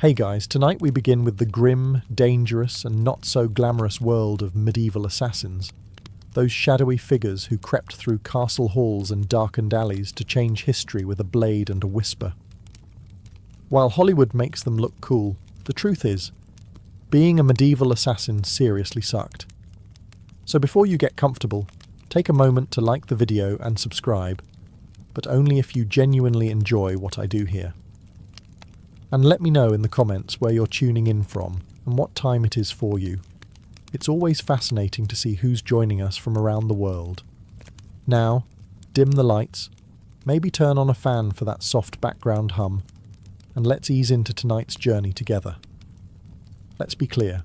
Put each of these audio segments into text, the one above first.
Hey guys, tonight we begin with the grim, dangerous, and not so glamorous world of medieval assassins. Those shadowy figures who crept through castle halls and darkened alleys to change history with a blade and a whisper. While Hollywood makes them look cool, the truth is, being a medieval assassin seriously sucked. So before you get comfortable, take a moment to like the video and subscribe, but only if you genuinely enjoy what I do here. And let me know in the comments where you're tuning in from and what time it is for you. It's always fascinating to see who's joining us from around the world. Now, dim the lights, maybe turn on a fan for that soft background hum, and let's ease into tonight's journey together. Let's be clear,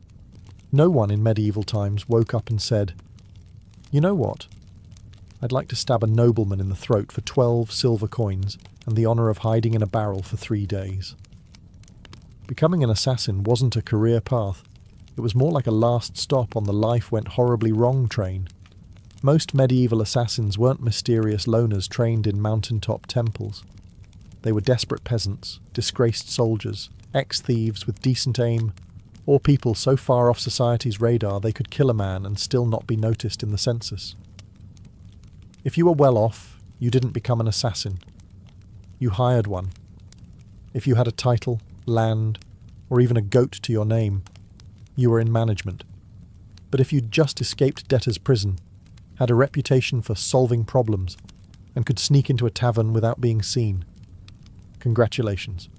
no one in medieval times woke up and said, "You know what? I'd like to stab a nobleman in the throat for 12 silver coins and the honour of hiding in a barrel for 3 days." Becoming an assassin wasn't a career path. It was more like a last stop on the life went horribly wrong train. Most medieval assassins weren't mysterious loners trained in mountaintop temples. They were desperate peasants, disgraced soldiers, ex-thieves with decent aim, or people so far off society's radar they could kill a man and still not be noticed in the census. If you were well off, you didn't become an assassin. You hired one. If you had a title, land, or even a goat to your name, you were in management. But if you'd just escaped debtor's prison, had a reputation for solving problems, and could sneak into a tavern without being seen, congratulations.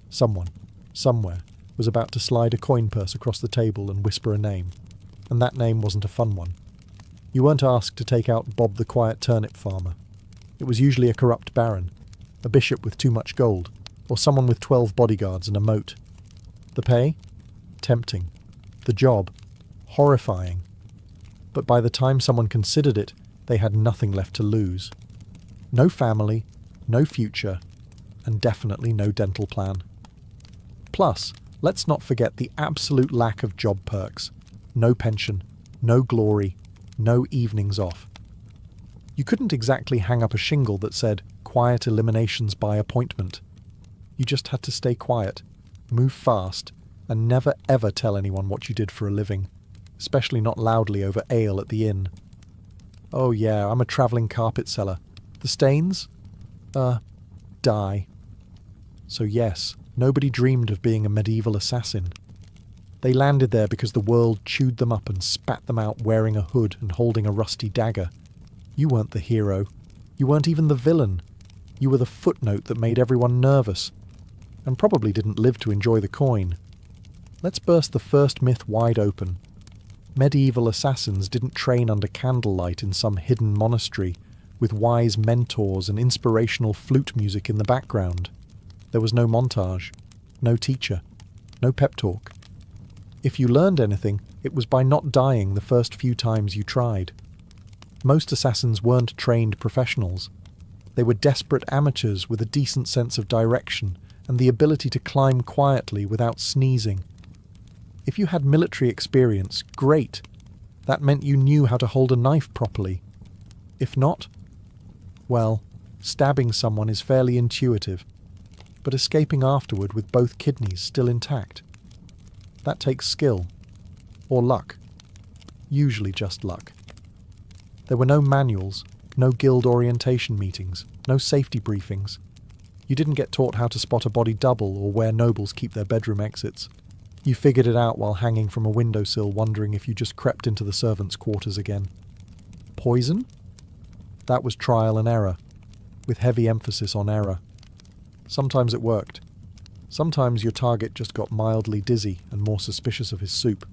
Someone, somewhere, was about to slide a coin purse across the table and whisper a name, and that name wasn't a fun one. You weren't asked to take out Bob the Quiet Turnip Farmer. It was usually a corrupt baron, a bishop with too much gold, or someone with 12 bodyguards and a moat. The pay? Tempting. The job? Horrifying. But by the time someone considered it, they had nothing left to lose. No family, no future, and definitely no dental plan. Plus, let's not forget the absolute lack of job perks. No pension, no glory, no evenings off. You couldn't exactly hang up a shingle that said, "Quiet eliminations by appointment." You just had to stay quiet, move fast, and never ever tell anyone what you did for a living, especially not loudly over ale at the inn. "Oh yeah, I'm a travelling carpet seller. The stains? Die." So yes, nobody dreamed of being a medieval assassin. They landed there because the world chewed them up and spat them out wearing a hood and holding a rusty dagger. You weren't the hero. You weren't even the villain. You were the footnote that made everyone nervous, and probably didn't live to enjoy the coin. Let's burst the first myth wide open. Medieval assassins didn't train under candlelight in some hidden monastery, with wise mentors and inspirational flute music in the background. There was no montage, no teacher, no pep talk. If you learned anything, it was by not dying the first few times you tried. Most assassins weren't trained professionals. They were desperate amateurs with a decent sense of direction and the ability to climb quietly without sneezing. If you had military experience, great. That meant you knew how to hold a knife properly. If not, well, stabbing someone is fairly intuitive, but escaping afterward with both kidneys still intact, that takes skill. Or luck. Usually just luck. There were no manuals, no guild orientation meetings, no safety briefings. You didn't get taught how to spot a body double or where nobles keep their bedroom exits. You figured it out while hanging from a windowsill wondering if you just crept into the servants' quarters again. Poison? That was trial and error, with heavy emphasis on error. Sometimes it worked. Sometimes your target just got mildly dizzy and more suspicious of his soup.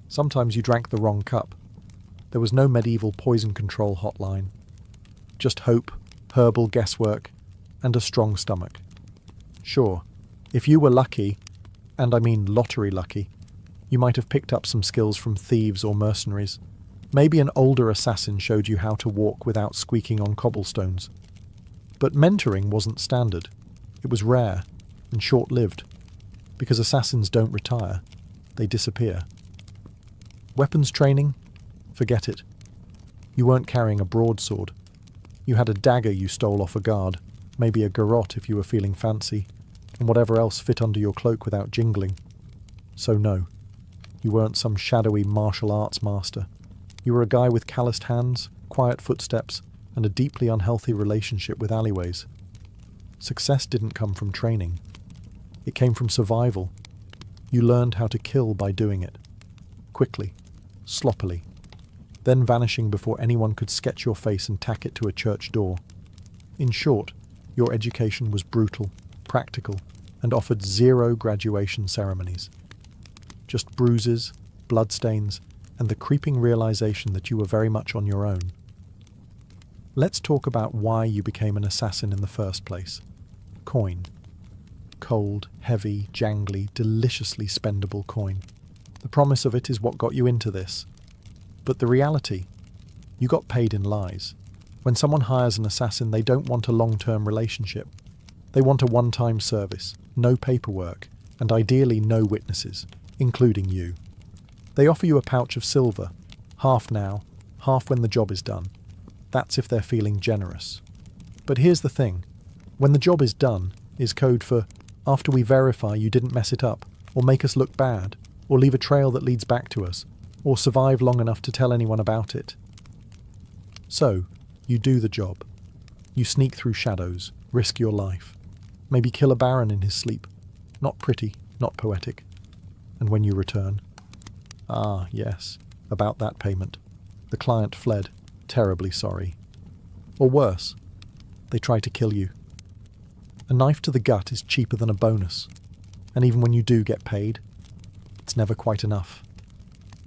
Sometimes you drank the wrong cup. There was no medieval poison control hotline. Just hope, herbal guesswork, and a strong stomach. Sure, if you were lucky, and I mean lottery lucky, you might have picked up some skills from thieves or mercenaries. Maybe an older assassin showed you how to walk without squeaking on cobblestones. But mentoring wasn't standard. It was rare and short-lived, because assassins don't retire, they disappear. Weapons training? Forget it. You weren't carrying a broadsword. You had a dagger you stole off a guard, maybe a garrote if you were feeling fancy, and whatever else fit under your cloak without jingling. So no, you weren't some shadowy martial arts master. You were a guy with calloused hands, quiet footsteps, and a deeply unhealthy relationship with alleyways. Success didn't come from training. It came from survival. You learned how to kill by doing it. Quickly, sloppily, then vanishing before anyone could sketch your face and tack it to a church door. In short, your education was brutal, practical, and offered zero graduation ceremonies. Just bruises, bloodstains, and the creeping realization that you were very much on your own. Let's talk about why you became an assassin in the first place. Coin. Cold, heavy, jangly, deliciously spendable coin. The promise of it is what got you into this. But the reality? You got paid in lies. When someone hires an assassin, they don't want a long-term relationship. They want a one-time service, no paperwork, and ideally no witnesses, including you. They offer you a pouch of silver, half now, half when the job is done. That's if they're feeling generous. But here's the thing. When the job is done is code for after we verify you didn't mess it up, or make us look bad, or leave a trail that leads back to us, or survive long enough to tell anyone about it. So, you do the job. You sneak through shadows, risk your life. Maybe kill a baron in his sleep. Not pretty, not poetic. And when you return... Ah, yes, about that payment. The client fled, terribly sorry. Or worse, they try to kill you. A knife to the gut is cheaper than a bonus. And even when you do get paid, it's never quite enough.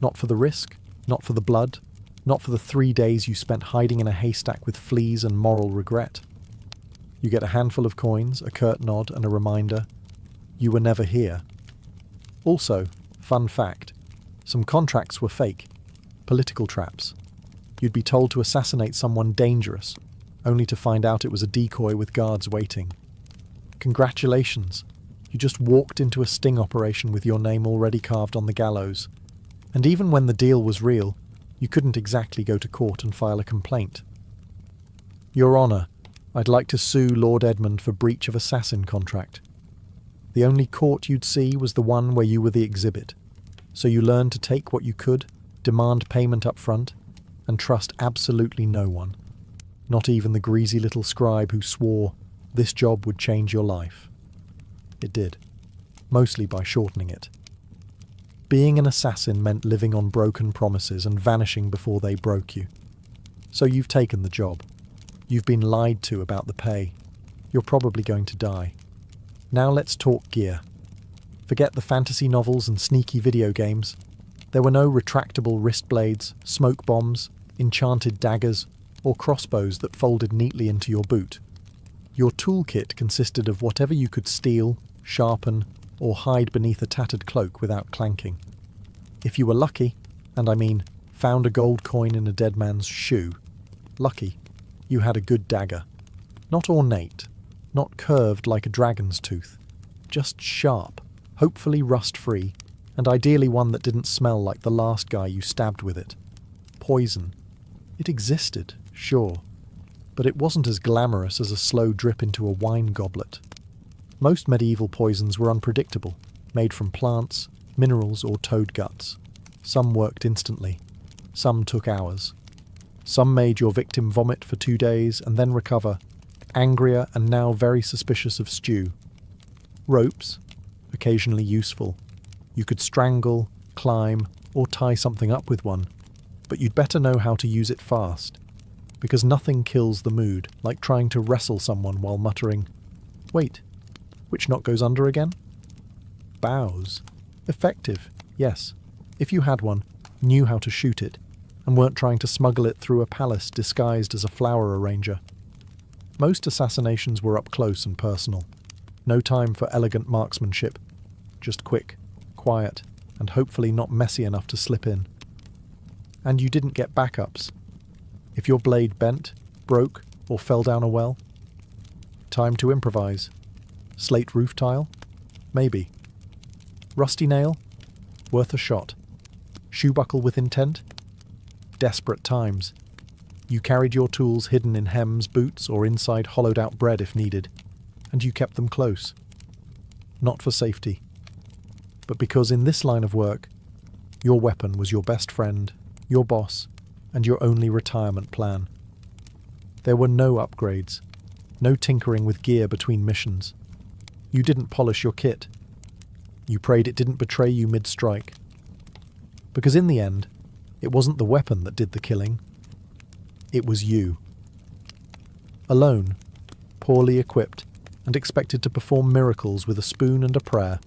Not for the risk, not for the blood, not for the 3 days you spent hiding in a haystack with fleas and moral regret. You get a handful of coins, a curt nod, and a reminder, you were never here. Also, fun fact, some contracts were fake, political traps. You'd be told to assassinate someone dangerous, only to find out it was a decoy with guards waiting. Congratulations, you just walked into a sting operation with your name already carved on the gallows. And even when the deal was real, you couldn't exactly go to court and file a complaint. Your Honour, I'd like to sue Lord Edmund for breach of assassin contract. The only court you'd see was the one where you were the exhibit, so you learned to take what you could, demand payment up front, and trust absolutely no one. Not even the greasy little scribe who swore this job would change your life. It did, mostly by shortening it. Being an assassin meant living on broken promises and vanishing before they broke you. So you've taken the job. You've been lied to about the pay. You're probably going to die. Now let's talk gear. Forget the fantasy novels and sneaky video games. There were no retractable wrist blades, smoke bombs, enchanted daggers, or crossbows that folded neatly into your boot. Your toolkit consisted of whatever you could steal, sharpen, or hide beneath a tattered cloak without clanking. If you were lucky, and I mean found a gold coin in a dead man's shoe, lucky, you had a good dagger. Not ornate, not curved like a dragon's tooth, just sharp, hopefully rust-free, and ideally one that didn't smell like the last guy you stabbed with it. Poison. It existed, sure, but it wasn't as glamorous as a slow drip into a wine goblet. Most medieval poisons were unpredictable, made from plants, minerals, or toad guts. Some worked instantly. Some took hours. Some made your victim vomit for 2 days and then recover, angrier and now very suspicious of stew. Ropes, occasionally useful. You could strangle, climb, or tie something up with one, but you'd better know how to use it fast, because nothing kills the mood like trying to wrestle someone while muttering, "Wait, which knot goes under again?" Bows. Effective, yes, if you had one, knew how to shoot it, and weren't trying to smuggle it through a palace disguised as a flower arranger. Most assassinations were up close and personal. No time for elegant marksmanship. Just quick, quiet, and hopefully not messy enough to slip in. And you didn't get backups. If your blade bent, broke, or fell down a well, time to improvise. Slate roof tile? Maybe. Rusty nail? Worth a shot. Shoe buckle with intent? Desperate times. You carried your tools hidden in hems, boots, or inside hollowed-out bread if needed, and you kept them close. not for safety, but because in this line of work, your weapon was your best friend, your boss, and your only retirement plan. There were no upgrades, no tinkering with gear between missions. You didn't polish your kit. You prayed it didn't betray you mid-strike. Because in the end, it wasn't the weapon that did the killing. It was you. Alone, poorly equipped, and expected to perform miracles with a spoon and a prayer.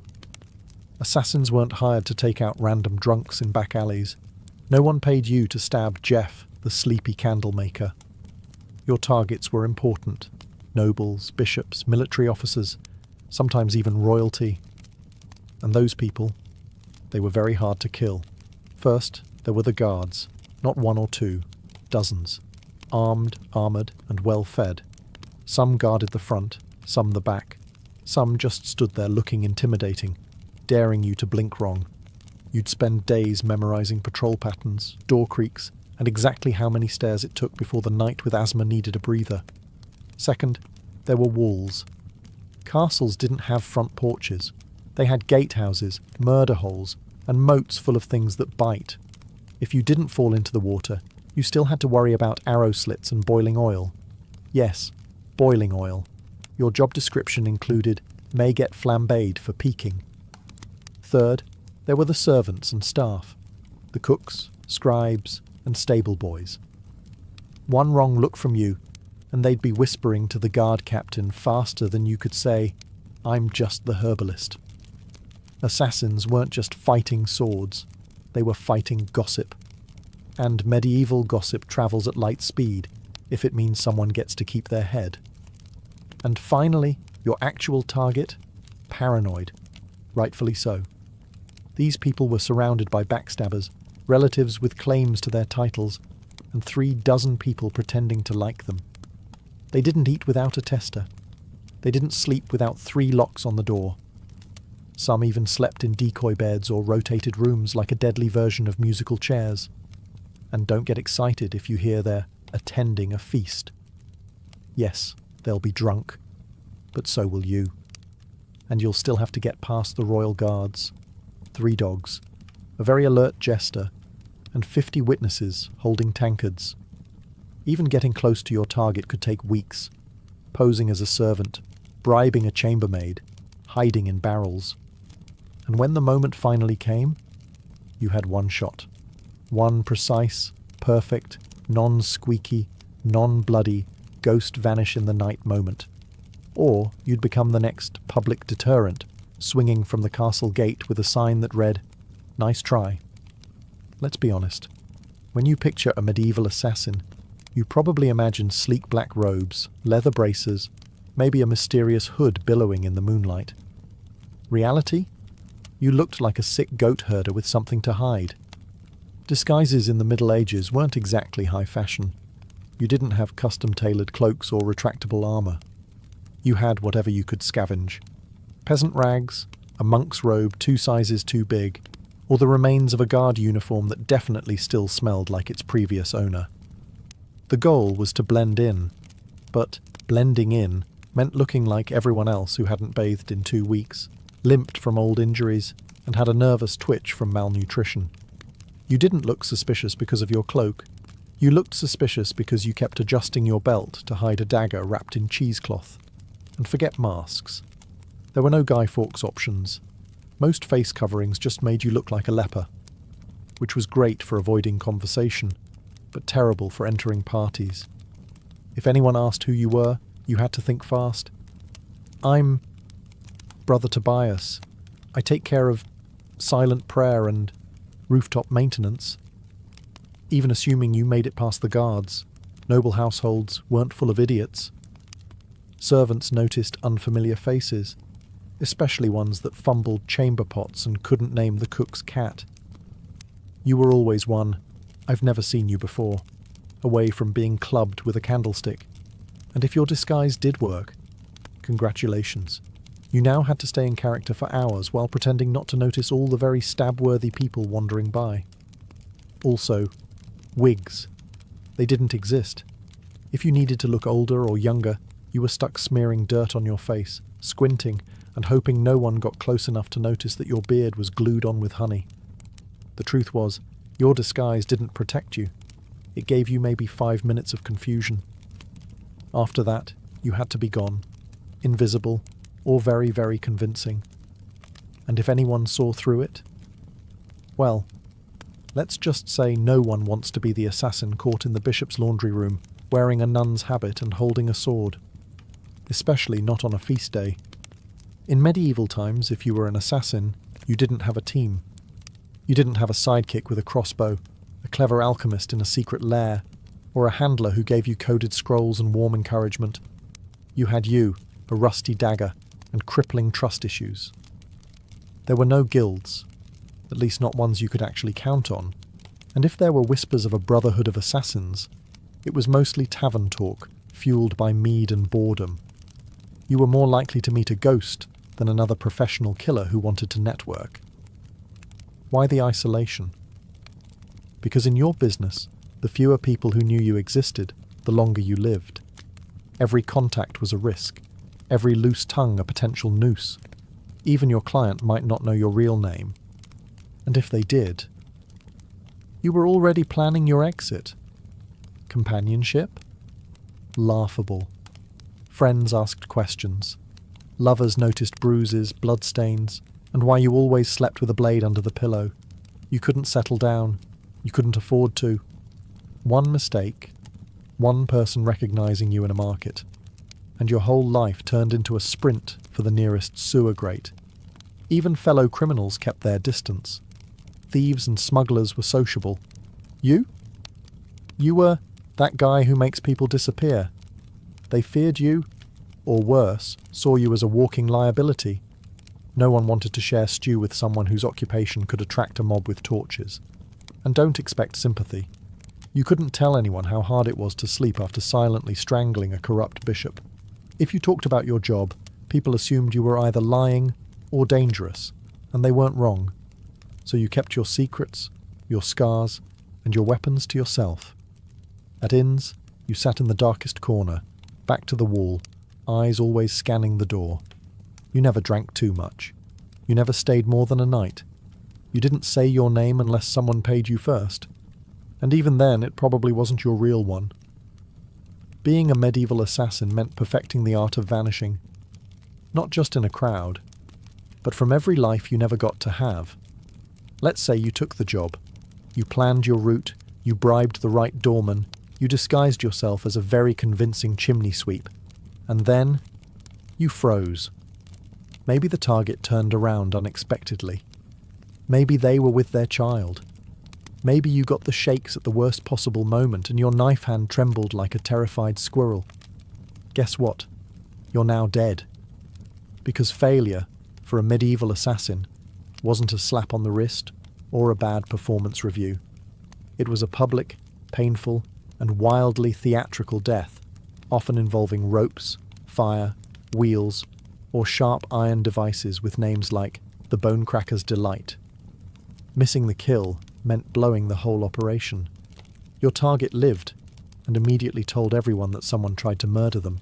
Assassins weren't hired to take out random drunks in back alleys. No one paid you to stab Jeff, the sleepy candle maker. Your targets were important. Nobles, bishops, military officers, sometimes even royalty. And those people, they were very hard to kill. First, there were the guards, not one or two, dozens. Armed, armoured, and well-fed. Some guarded the front, some the back. Some just stood there looking intimidating, daring you to blink wrong. You'd spend days memorising patrol patterns, door creaks, and exactly how many stairs it took before the knight with asthma needed a breather. Second, there were walls. Castles didn't have front porches. They had gatehouses, murder holes, and moats full of things that bite. If you didn't fall into the water, you still had to worry about arrow slits and boiling oil. Yes, boiling oil. Your job description included may get flambéed for peeking. Third, there were the servants and staff, the cooks, scribes, and stable boys. One wrong look from you, and they'd be whispering to the guard captain faster than you could say, "I'm just the herbalist." Assassins weren't just fighting swords, they were fighting gossip. And medieval gossip travels at light speed, if it means someone gets to keep their head. And finally, your actual target? Paranoid. Rightfully so. These people were surrounded by backstabbers, relatives with claims to their titles, and 36 people pretending to like them. They didn't eat without a tester. They didn't sleep without 3 locks on the door. Some even slept in decoy beds or rotated rooms like a deadly version of musical chairs. And don't get excited if you hear they're attending a feast. Yes, they'll be drunk, but so will you. And you'll still have to get past the royal guards, 3 dogs, a very alert jester, and 50 witnesses holding tankards. Even getting close to your target could take weeks, posing as a servant, bribing a chambermaid, hiding in barrels. And when the moment finally came, you had one shot. One precise, perfect, non-squeaky, non-bloody, ghost vanish in the night moment. Or you'd become the next public deterrent, swinging from the castle gate with a sign that read, "Nice try." Let's be honest. When you picture a medieval assassin, you probably imagine sleek black robes, leather braces, maybe a mysterious hood billowing in the moonlight. Reality? You looked like a sick goat herder with something to hide. Disguises in the Middle Ages weren't exactly high fashion. You didn't have custom-tailored cloaks or retractable armour. You had whatever you could scavenge. Peasant rags, a monk's robe 2 sizes too big, or the remains of a guard uniform that definitely still smelled like its previous owner. The goal was to blend in, but blending in meant looking like everyone else who hadn't bathed in 2 weeks, limped from old injuries, and had a nervous twitch from malnutrition. You didn't look suspicious because of your cloak. You looked suspicious because you kept adjusting your belt to hide a dagger wrapped in cheesecloth. And forget masks. There were no Guy Fawkes options. Most face coverings just made you look like a leper, which was great for avoiding conversation, but terrible for entering parties. If anyone asked who you were, you had to think fast. "I'm Brother Tobias. I take care of silent prayer and rooftop maintenance." Even assuming you made it past the guards, noble households weren't full of idiots. Servants noticed unfamiliar faces, especially ones that fumbled chamber pots and couldn't name the cook's cat. You were always one, "I've never seen you before," away from being clubbed with a candlestick. And if your disguise did work, congratulations. You now had to stay in character for hours while pretending not to notice all the very stab-worthy people wandering by. Also, wigs. They didn't exist. If you needed to look older or younger, you were stuck smearing dirt on your face, squinting, and hoping no one got close enough to notice that your beard was glued on with honey. The truth was, your disguise didn't protect you. It gave you maybe 5 minutes of confusion. After that, you had to be gone, invisible, or very, very convincing. And if anyone saw through it, well, let's just say no one wants to be the assassin caught in the bishop's laundry room, wearing a nun's habit and holding a sword. Especially not on a feast day. In medieval times, if you were an assassin, you didn't have a team. You didn't have a sidekick with a crossbow, a clever alchemist in a secret lair, or a handler who gave you coded scrolls and warm encouragement. You had you, a rusty dagger, and crippling trust issues. There were no guilds, at least not ones you could actually count on, and if there were whispers of a brotherhood of assassins, it was mostly tavern talk, fueled by mead and boredom. You were more likely to meet a ghost than another professional killer who wanted to network. Why the isolation? Because in your business, the fewer people who knew you existed, the longer you lived. Every contact was a risk, every loose tongue a potential noose. Even your client might not know your real name. And if they did, you were already planning your exit. Companionship? Laughable. Friends asked questions. Lovers noticed bruises, bloodstains, and why you always slept with a blade under the pillow. You couldn't settle down. You couldn't afford to. One mistake, one person recognizing you in a market, and your whole life turned into a sprint for the nearest sewer grate. Even fellow criminals kept their distance. Thieves and smugglers were sociable. You? You were that guy who makes people disappear. They feared you, or worse, saw you as a walking liability. No one wanted to share stew with someone whose occupation could attract a mob with torches. And don't expect sympathy. You couldn't tell anyone how hard it was to sleep after silently strangling a corrupt bishop. If you talked about your job, people assumed you were either lying or dangerous, and they weren't wrong. So you kept your secrets, your scars, and your weapons to yourself. At inns, you sat in the darkest corner, back to the wall, eyes always scanning the door. You never drank too much. You never stayed more than a night. You didn't say your name unless someone paid you first. And even then, it probably wasn't your real one. Being a medieval assassin meant perfecting the art of vanishing. Not just in a crowd, but from every life you never got to have. Let's say you took the job. You planned your route, you bribed the right doorman, you disguised yourself as a very convincing chimney sweep. And then, you froze. Maybe the target turned around unexpectedly. Maybe they were with their child. Maybe you got the shakes at the worst possible moment and your knife hand trembled like a terrified squirrel. Guess what? You're now dead. Because failure, for a medieval assassin, wasn't a slap on the wrist or a bad performance review. It was a public, painful, and wildly theatrical death, often involving ropes, fire, wheels, or sharp iron devices with names like the Bonecracker's Delight. Missing the kill meant blowing the whole operation. Your target lived, and immediately told everyone that someone tried to murder them.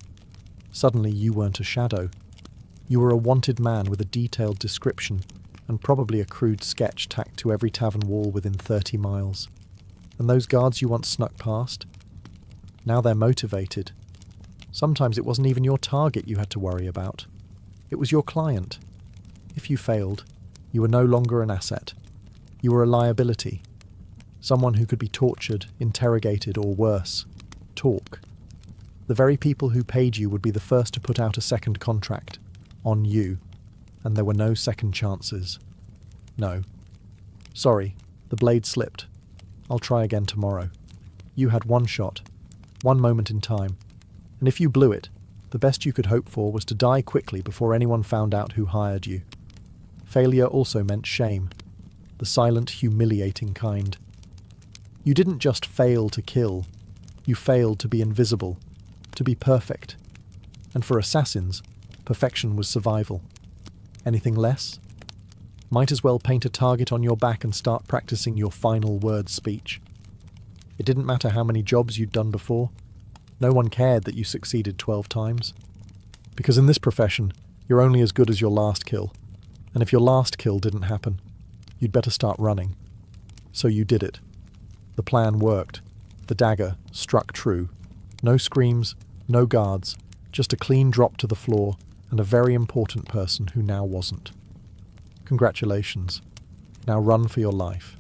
Suddenly you weren't a shadow. You were a wanted man with a detailed description, and probably a crude sketch tacked to every tavern wall within 30 miles. And those guards you once snuck past? Now they're motivated. Sometimes it wasn't even your target you had to worry about. It was your client. If you failed, you were no longer an asset. You were a liability. Someone who could be tortured, interrogated, or worse. Talk. The very people who paid you would be the first to put out a second contract. On you. And there were no second chances. No. Sorry, the blade slipped. I'll try again tomorrow. You had one shot. One moment in time. And if you blew it, the best you could hope for was to die quickly before anyone found out who hired you. Failure also meant shame. The silent, humiliating kind. You didn't just fail to kill. You failed to be invisible. To be perfect. And for assassins, perfection was survival. Anything less? Might as well paint a target on your back and start practicing your final word speech. It didn't matter how many jobs you'd done before. No one cared that you succeeded 12 times. Because in this profession, You're only as good as your last kill. And if your last kill didn't happen, you'd better start running. So you did it. The plan worked. The dagger struck true. No screams, no guards, just a clean drop to the floor and a very important person who now wasn't. Congratulations. Now run for your life.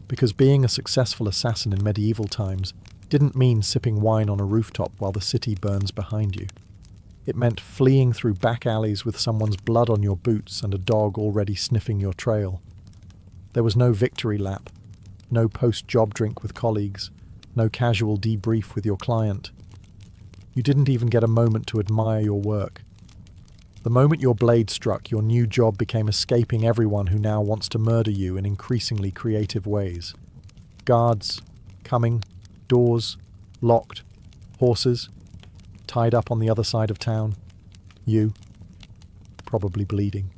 Because being a successful assassin in medieval times didn't mean sipping wine on a rooftop while the city burns behind you. It meant fleeing through back alleys with someone's blood on your boots and a dog already sniffing your trail. There was no victory lap, no post-job drink with colleagues, no casual debrief with your client. You didn't even get a moment to admire your work. The moment your blade struck, your new job became escaping everyone who now wants to murder you in increasingly creative ways. Guards, coming, doors, locked, horses, tied up on the other side of town. You, probably bleeding.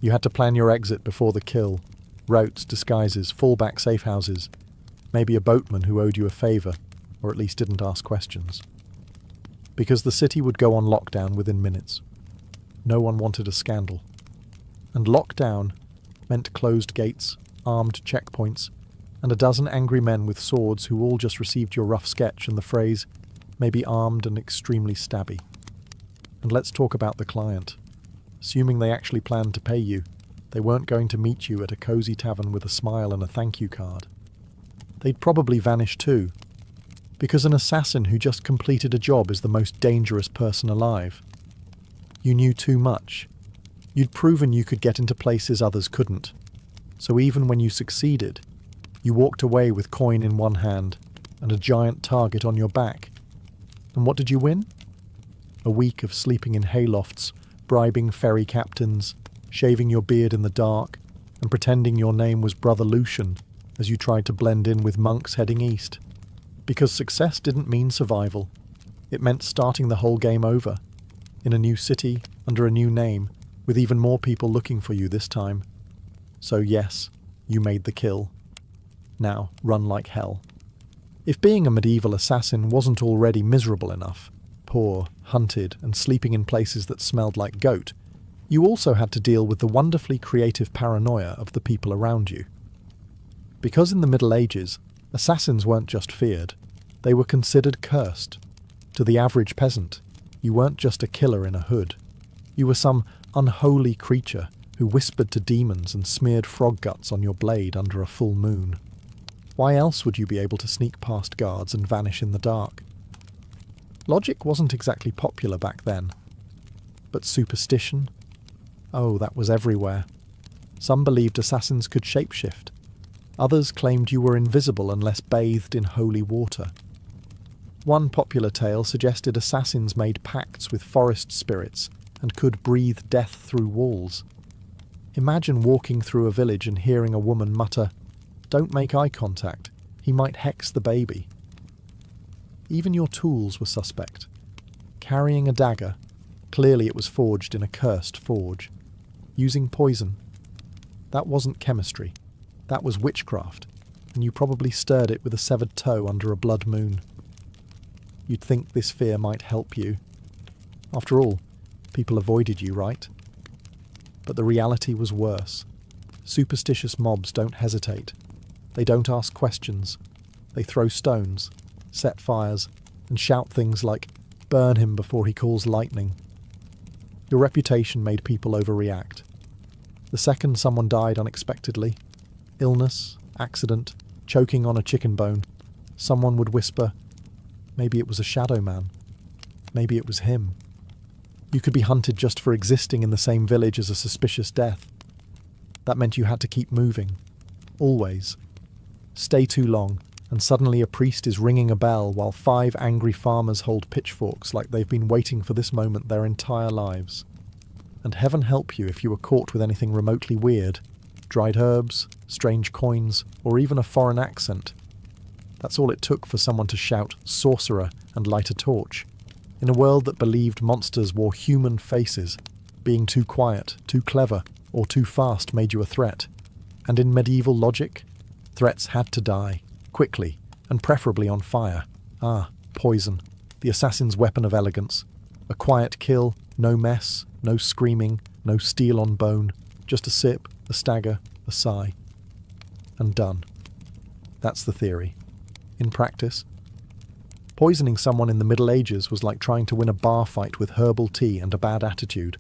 You had to plan your exit before the kill. Routes, disguises, fallback safe houses. Maybe a boatman who owed you a favour, or at least didn't ask questions. Because the city would go on lockdown within minutes. No one wanted a scandal. And lockdown meant closed gates, armed checkpoints, and a dozen angry men with swords who all just received your rough sketch and the phrase, maybe armed and extremely stabby. And let's talk about the client. Assuming they actually planned to pay you, they weren't going to meet you at a cosy tavern with a smile and a thank you card. They'd probably vanish too, because an assassin who just completed a job is the most dangerous person alive. You knew too much. You'd proven you could get into places others couldn't. So even when you succeeded, you walked away with coin in one hand and a giant target on your back. And what did you win? A week of sleeping in haylofts, bribing ferry captains, shaving your beard in the dark, and pretending your name was Brother Lucian as you tried to blend in with monks heading east. Because success didn't mean survival. It meant starting the whole game over. In a new city, under a new name, with even more people looking for you this time. So yes, you made the kill. Now, run like hell. If being a medieval assassin wasn't already miserable enough, poor, hunted, and sleeping in places that smelled like goat, you also had to deal with the wonderfully creative paranoia of the people around you. Because in the Middle Ages, assassins weren't just feared, they were considered cursed. To the average peasant, you weren't just a killer in a hood. You were some unholy creature who whispered to demons and smeared frog guts on your blade under a full moon. Why else would you be able to sneak past guards and vanish in the dark? Logic wasn't exactly popular back then. But superstition? Oh, that was everywhere. Some believed assassins could shapeshift. Others claimed you were invisible unless bathed in holy water. One popular tale suggested assassins made pacts with forest spirits and could breathe death through walls. Imagine walking through a village and hearing a woman mutter, "Don't make eye contact, he might hex the baby." Even your tools were suspect. Carrying a dagger, clearly it was forged in a cursed forge. Using poison, that wasn't chemistry, that was witchcraft, and you probably stirred it with a severed toe under a blood moon. You'd think this fear might help you. After all, people avoided you, right? But the reality was worse. Superstitious mobs don't hesitate. They don't ask questions. They throw stones, set fires, and shout things like, "Burn him before he calls lightning." Your reputation made people overreact. The second someone died unexpectedly, illness, accident, choking on a chicken bone, someone would whisper, "Maybe it was a shadow man. Maybe it was him." You could be hunted just for existing in the same village as a suspicious death. That meant you had to keep moving. Always. Stay too long, and suddenly a priest is ringing a bell while 5 angry farmers hold pitchforks like they've been waiting for this moment their entire lives. And heaven help you if you were caught with anything remotely weird. Dried herbs, strange coins, or even a foreign accent. That's all it took for someone to shout "sorcerer" and light a torch. In a world that believed monsters wore human faces, being too quiet, too clever, or too fast made you a threat. And in medieval logic, threats had to die, quickly, and preferably on fire. Poison, the assassin's weapon of elegance. A quiet kill, no mess, no screaming, no steel on bone, just a sip, a stagger, a sigh. And done. That's the theory. In practice, poisoning someone in the Middle Ages was like trying to win a bar fight with herbal tea and a bad attitude.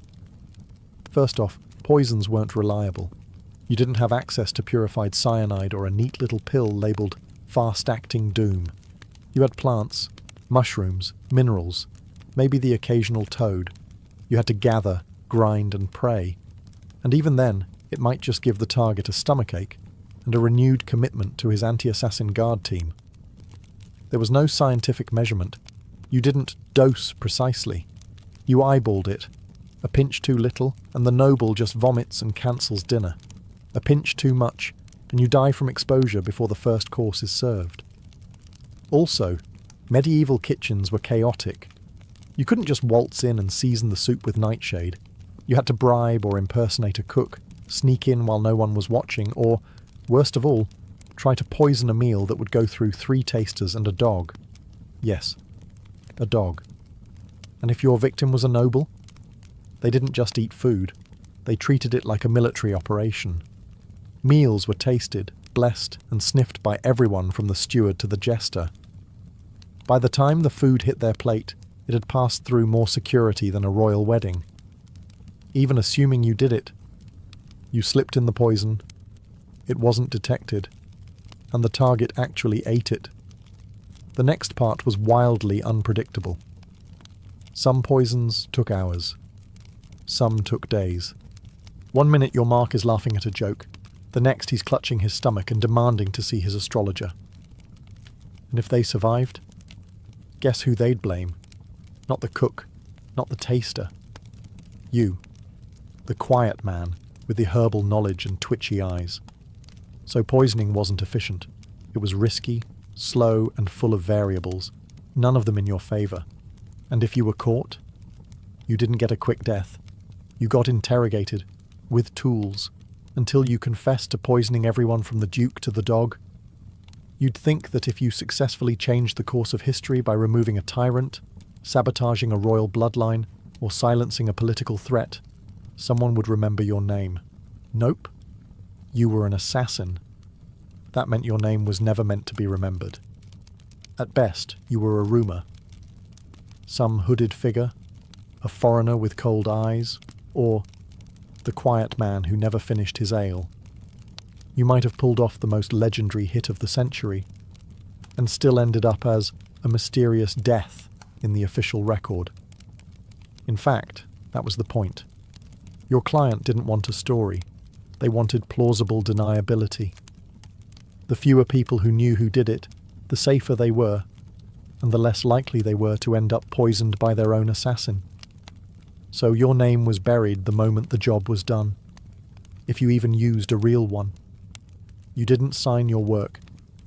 First off, poisons weren't reliable. You didn't have access to purified cyanide or a neat little pill labelled fast-acting doom. You had plants, mushrooms, minerals, maybe the occasional toad. You had to gather, grind and pray. And even then, it might just give the target a stomachache and a renewed commitment to his anti-assassin guard team. There was no scientific measurement. You didn't dose precisely. You eyeballed it. A pinch too little, and the noble just vomits and cancels dinner. A pinch too much, and you die from exposure before the first course is served. Also, medieval kitchens were chaotic. You couldn't just waltz in and season the soup with nightshade. You had to bribe or impersonate a cook, sneak in while no one was watching, or, worst of all, try to poison a meal that would go through 3 tasters and a dog. Yes, a dog. And if your victim was a noble, they didn't just eat food, they treated it like a military operation. Meals were tasted, blessed, and sniffed by everyone from the steward to the jester. By the time the food hit their plate, it had passed through more security than a royal wedding. Even assuming you did it, you slipped in the poison, it wasn't detected, and the target actually ate it. The next part was wildly unpredictable. Some poisons took hours. Some took days. 1 minute your mark is laughing at a joke, the next he's clutching his stomach and demanding to see his astrologer. And if they survived, guess who they'd blame? Not the cook, not the taster. You, the quiet man with the herbal knowledge and twitchy eyes. So poisoning wasn't efficient. It was risky, slow, and full of variables, none of them in your favour. And if you were caught, you didn't get a quick death. You got interrogated, with tools, until you confessed to poisoning everyone from the Duke to the dog. You'd think that if you successfully changed the course of history by removing a tyrant, sabotaging a royal bloodline, or silencing a political threat, someone would remember your name. Nope. You were an assassin. That meant your name was never meant to be remembered. At best, you were a rumour. Some hooded figure, a foreigner with cold eyes, or the quiet man who never finished his ale. You might have pulled off the most legendary hit of the century, and still ended up as a mysterious death in the official record. In fact, that was the point. Your client didn't want a story. They wanted plausible deniability. The fewer people who knew who did it, the safer they were, and the less likely they were to end up poisoned by their own assassin. So your name was buried the moment the job was done, if you even used a real one. You didn't sign your work.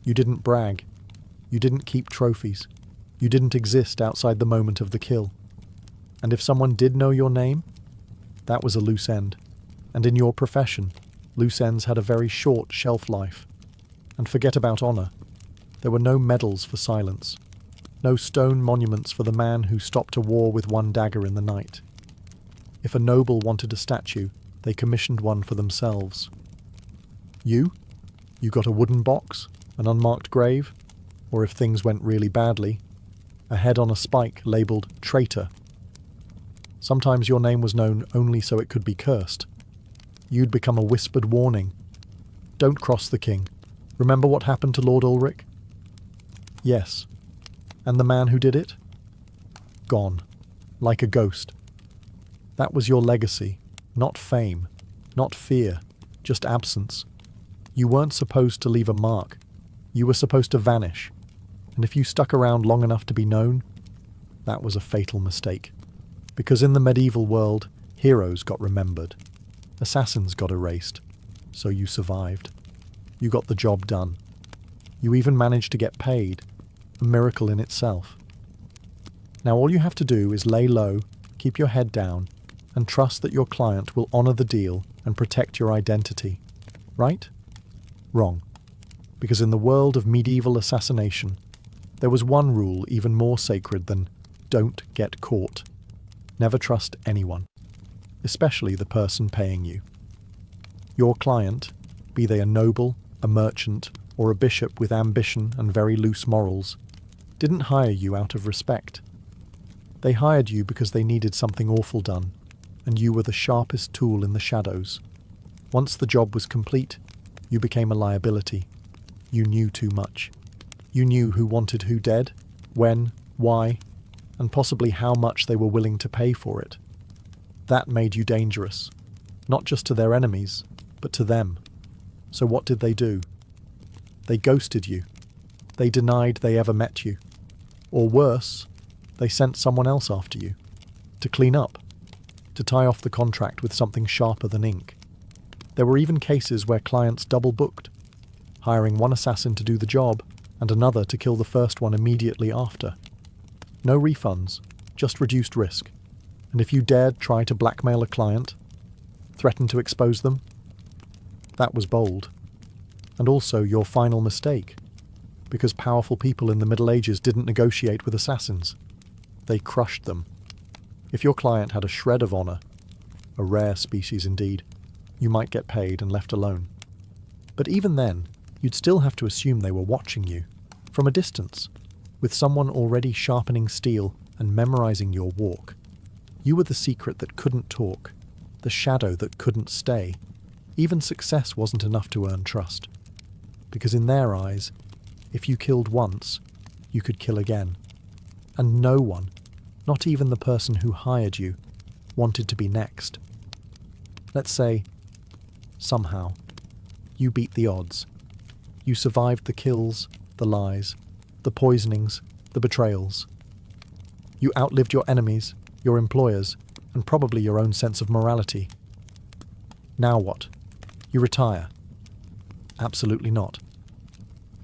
You didn't brag. You didn't keep trophies. You didn't exist outside the moment of the kill. And if someone did know your name, that was a loose end. And in your profession, loose ends had a very short shelf life. And forget about honour. There were no medals for silence. No stone monuments for the man who stopped a war with one dagger in the night. If a noble wanted a statue, they commissioned one for themselves. You got a wooden box, an unmarked grave, or if things went really badly, a head on a spike labelled traitor. Sometimes your name was known only so it could be cursed. You'd become a whispered warning. Don't cross the king. Remember what happened to Lord Ulrich? Yes. And the man who did it? Gone. Like a ghost. That was your legacy. Not fame. Not fear. Just absence. You weren't supposed to leave a mark. You were supposed to vanish. And if you stuck around long enough to be known, that was a fatal mistake. Because in the medieval world, heroes got remembered. Assassins got erased. So you survived. You got the job done. You even managed to get paid. A miracle in itself. Now all you have to do is lay low, keep your head down, and trust that your client will honour the deal and protect your identity. Right? Wrong. Because in the world of medieval assassination, there was one rule even more sacred than don't get caught. Never trust anyone, especially the person paying you. Your client, be they a noble, a merchant, or a bishop with ambition and very loose morals, didn't hire you out of respect. They hired you because they needed something awful done, and you were the sharpest tool in the shadows. Once the job was complete, you became a liability. You knew too much. You knew who wanted who dead, when, why, and possibly how much they were willing to pay for it. That made you dangerous, not just to their enemies, but to them. So what did they do? They ghosted you. They denied they ever met you. Or worse, they sent someone else after you, to clean up, to tie off the contract with something sharper than ink. There were even cases where clients double-booked, hiring one assassin to do the job and another to kill the first one immediately after. No refunds, just reduced risk. And if you dared try to blackmail a client, threaten to expose them, that was bold. And also your final mistake, because powerful people in the Middle Ages didn't negotiate with assassins. They crushed them. If your client had a shred of honor, a rare species indeed, you might get paid and left alone. But even then, you'd still have to assume they were watching you, from a distance, with someone already sharpening steel and memorizing your walk. You were the secret that couldn't talk, the shadow that couldn't stay. Even success wasn't enough to earn trust. Because in their eyes, if you killed once, you could kill again. And no one, not even the person who hired you, wanted to be next. Let's say, somehow, you beat the odds. You survived the kills, the lies, the poisonings, the betrayals. You outlived your enemies, your employers, and probably your own sense of morality. Now what? You retire? Absolutely not.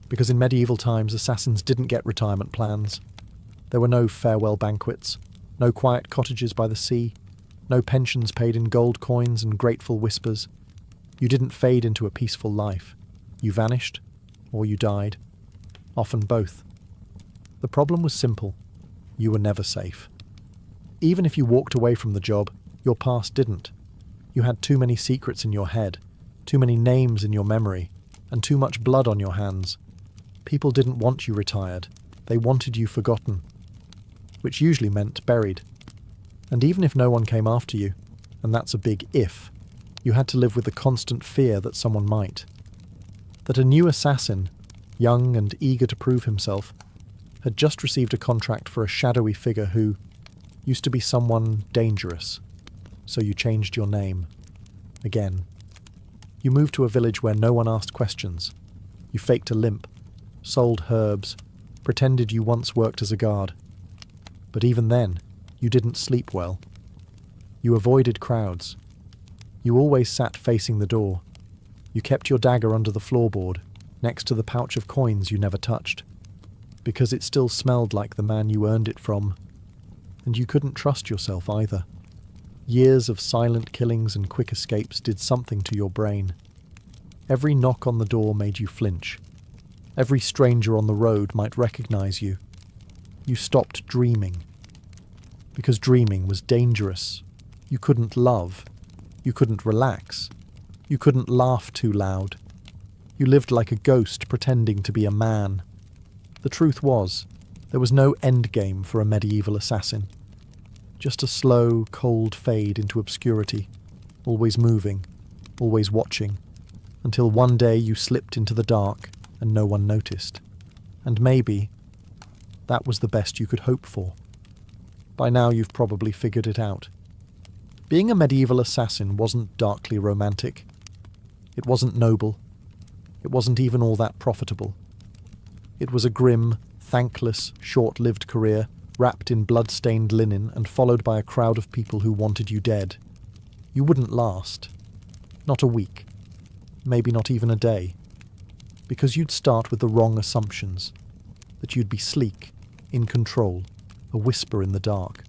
Because in medieval times, assassins didn't get retirement plans. There were no farewell banquets, no quiet cottages by the sea, no pensions paid in gold coins and grateful whispers. You didn't fade into a peaceful life. You vanished, or you died. Often both. The problem was simple. You were never safe. Even if you walked away from the job, your past didn't. You had too many secrets in your head, too many names in your memory, and too much blood on your hands. People didn't want you retired. They wanted you forgotten, which usually meant buried. And even if no one came after you, and that's a big if, you had to live with the constant fear that someone might. That a new assassin, young and eager to prove himself, had just received a contract for a shadowy figure who used to be someone dangerous. So you changed your name. Again. You moved to a village where no one asked questions. You faked a limp, sold herbs, pretended you once worked as a guard. But even then, you didn't sleep well. You avoided crowds. You always sat facing the door. You kept your dagger under the floorboard, next to the pouch of coins you never touched, because it still smelled like the man you earned it from, and you couldn't trust yourself either. Years of silent killings and quick escapes did something to your brain. Every knock on the door made you flinch. Every stranger on the road might recognize you. You stopped dreaming. Because dreaming was dangerous. You couldn't love. You couldn't relax. You couldn't laugh too loud. You lived like a ghost pretending to be a man. The truth was, there was no endgame for a medieval assassin. Just a slow, cold fade into obscurity, always moving, always watching, until one day you slipped into the dark and no one noticed. And maybe that was the best you could hope for. By now you've probably figured it out. Being a medieval assassin wasn't darkly romantic. It wasn't noble. It wasn't even all that profitable. It was a grim, thankless, short-lived career, wrapped in blood-stained linen and followed by a crowd of people who wanted you dead. You wouldn't last. Not a week. Maybe not even a day. Because you'd start with the wrong assumptions. That you'd be sleek, in control, a whisper in the dark.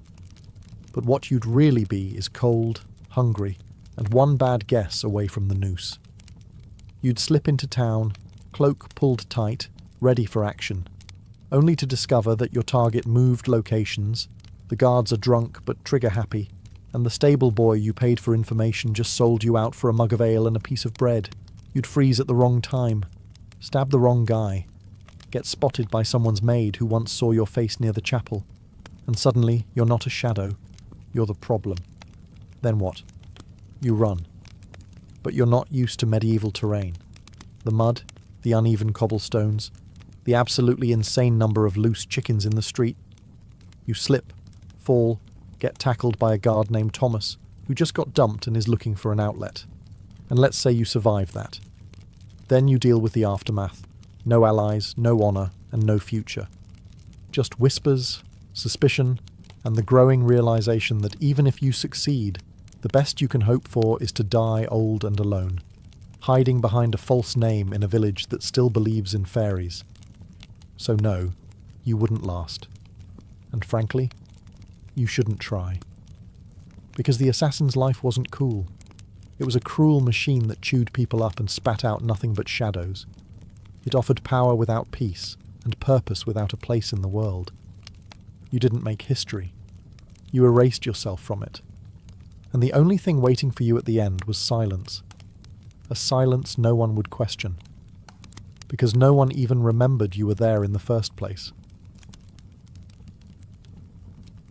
But what you'd really be is cold, hungry, and one bad guess away from the noose. You'd slip into town, cloak pulled tight, ready for action, only to discover that your target moved locations, The guards are drunk but trigger-happy, and the stable boy you paid for information just sold you out for a mug of ale and a piece of bread. You'd freeze at the wrong time, stab the wrong guy, get spotted by someone's maid who once saw your face near the chapel, and suddenly you're not a shadow, you're the problem. Then what? You run. But you're not used to medieval terrain. The mud, the uneven cobblestones, the absolutely insane number of loose chickens in the street. You slip, fall, get tackled by a guard named Thomas, who just got dumped and is looking for an outlet. And let's say you survive that. Then you deal with the aftermath. No allies, no honour, and no future. Just whispers, suspicion, and the growing realisation that even if you succeed, the best you can hope for is to die old and alone, hiding behind a false name in a village that still believes in fairies. So no, you wouldn't last. And frankly, you shouldn't try. Because the assassin's life wasn't cool. It was a cruel machine that chewed people up and spat out nothing but shadows. It offered power without peace, and purpose without a place in the world. You didn't make history. You erased yourself from it. And the only thing waiting for you at the end was silence. A silence no one would question. Because no one even remembered you were there in the first place.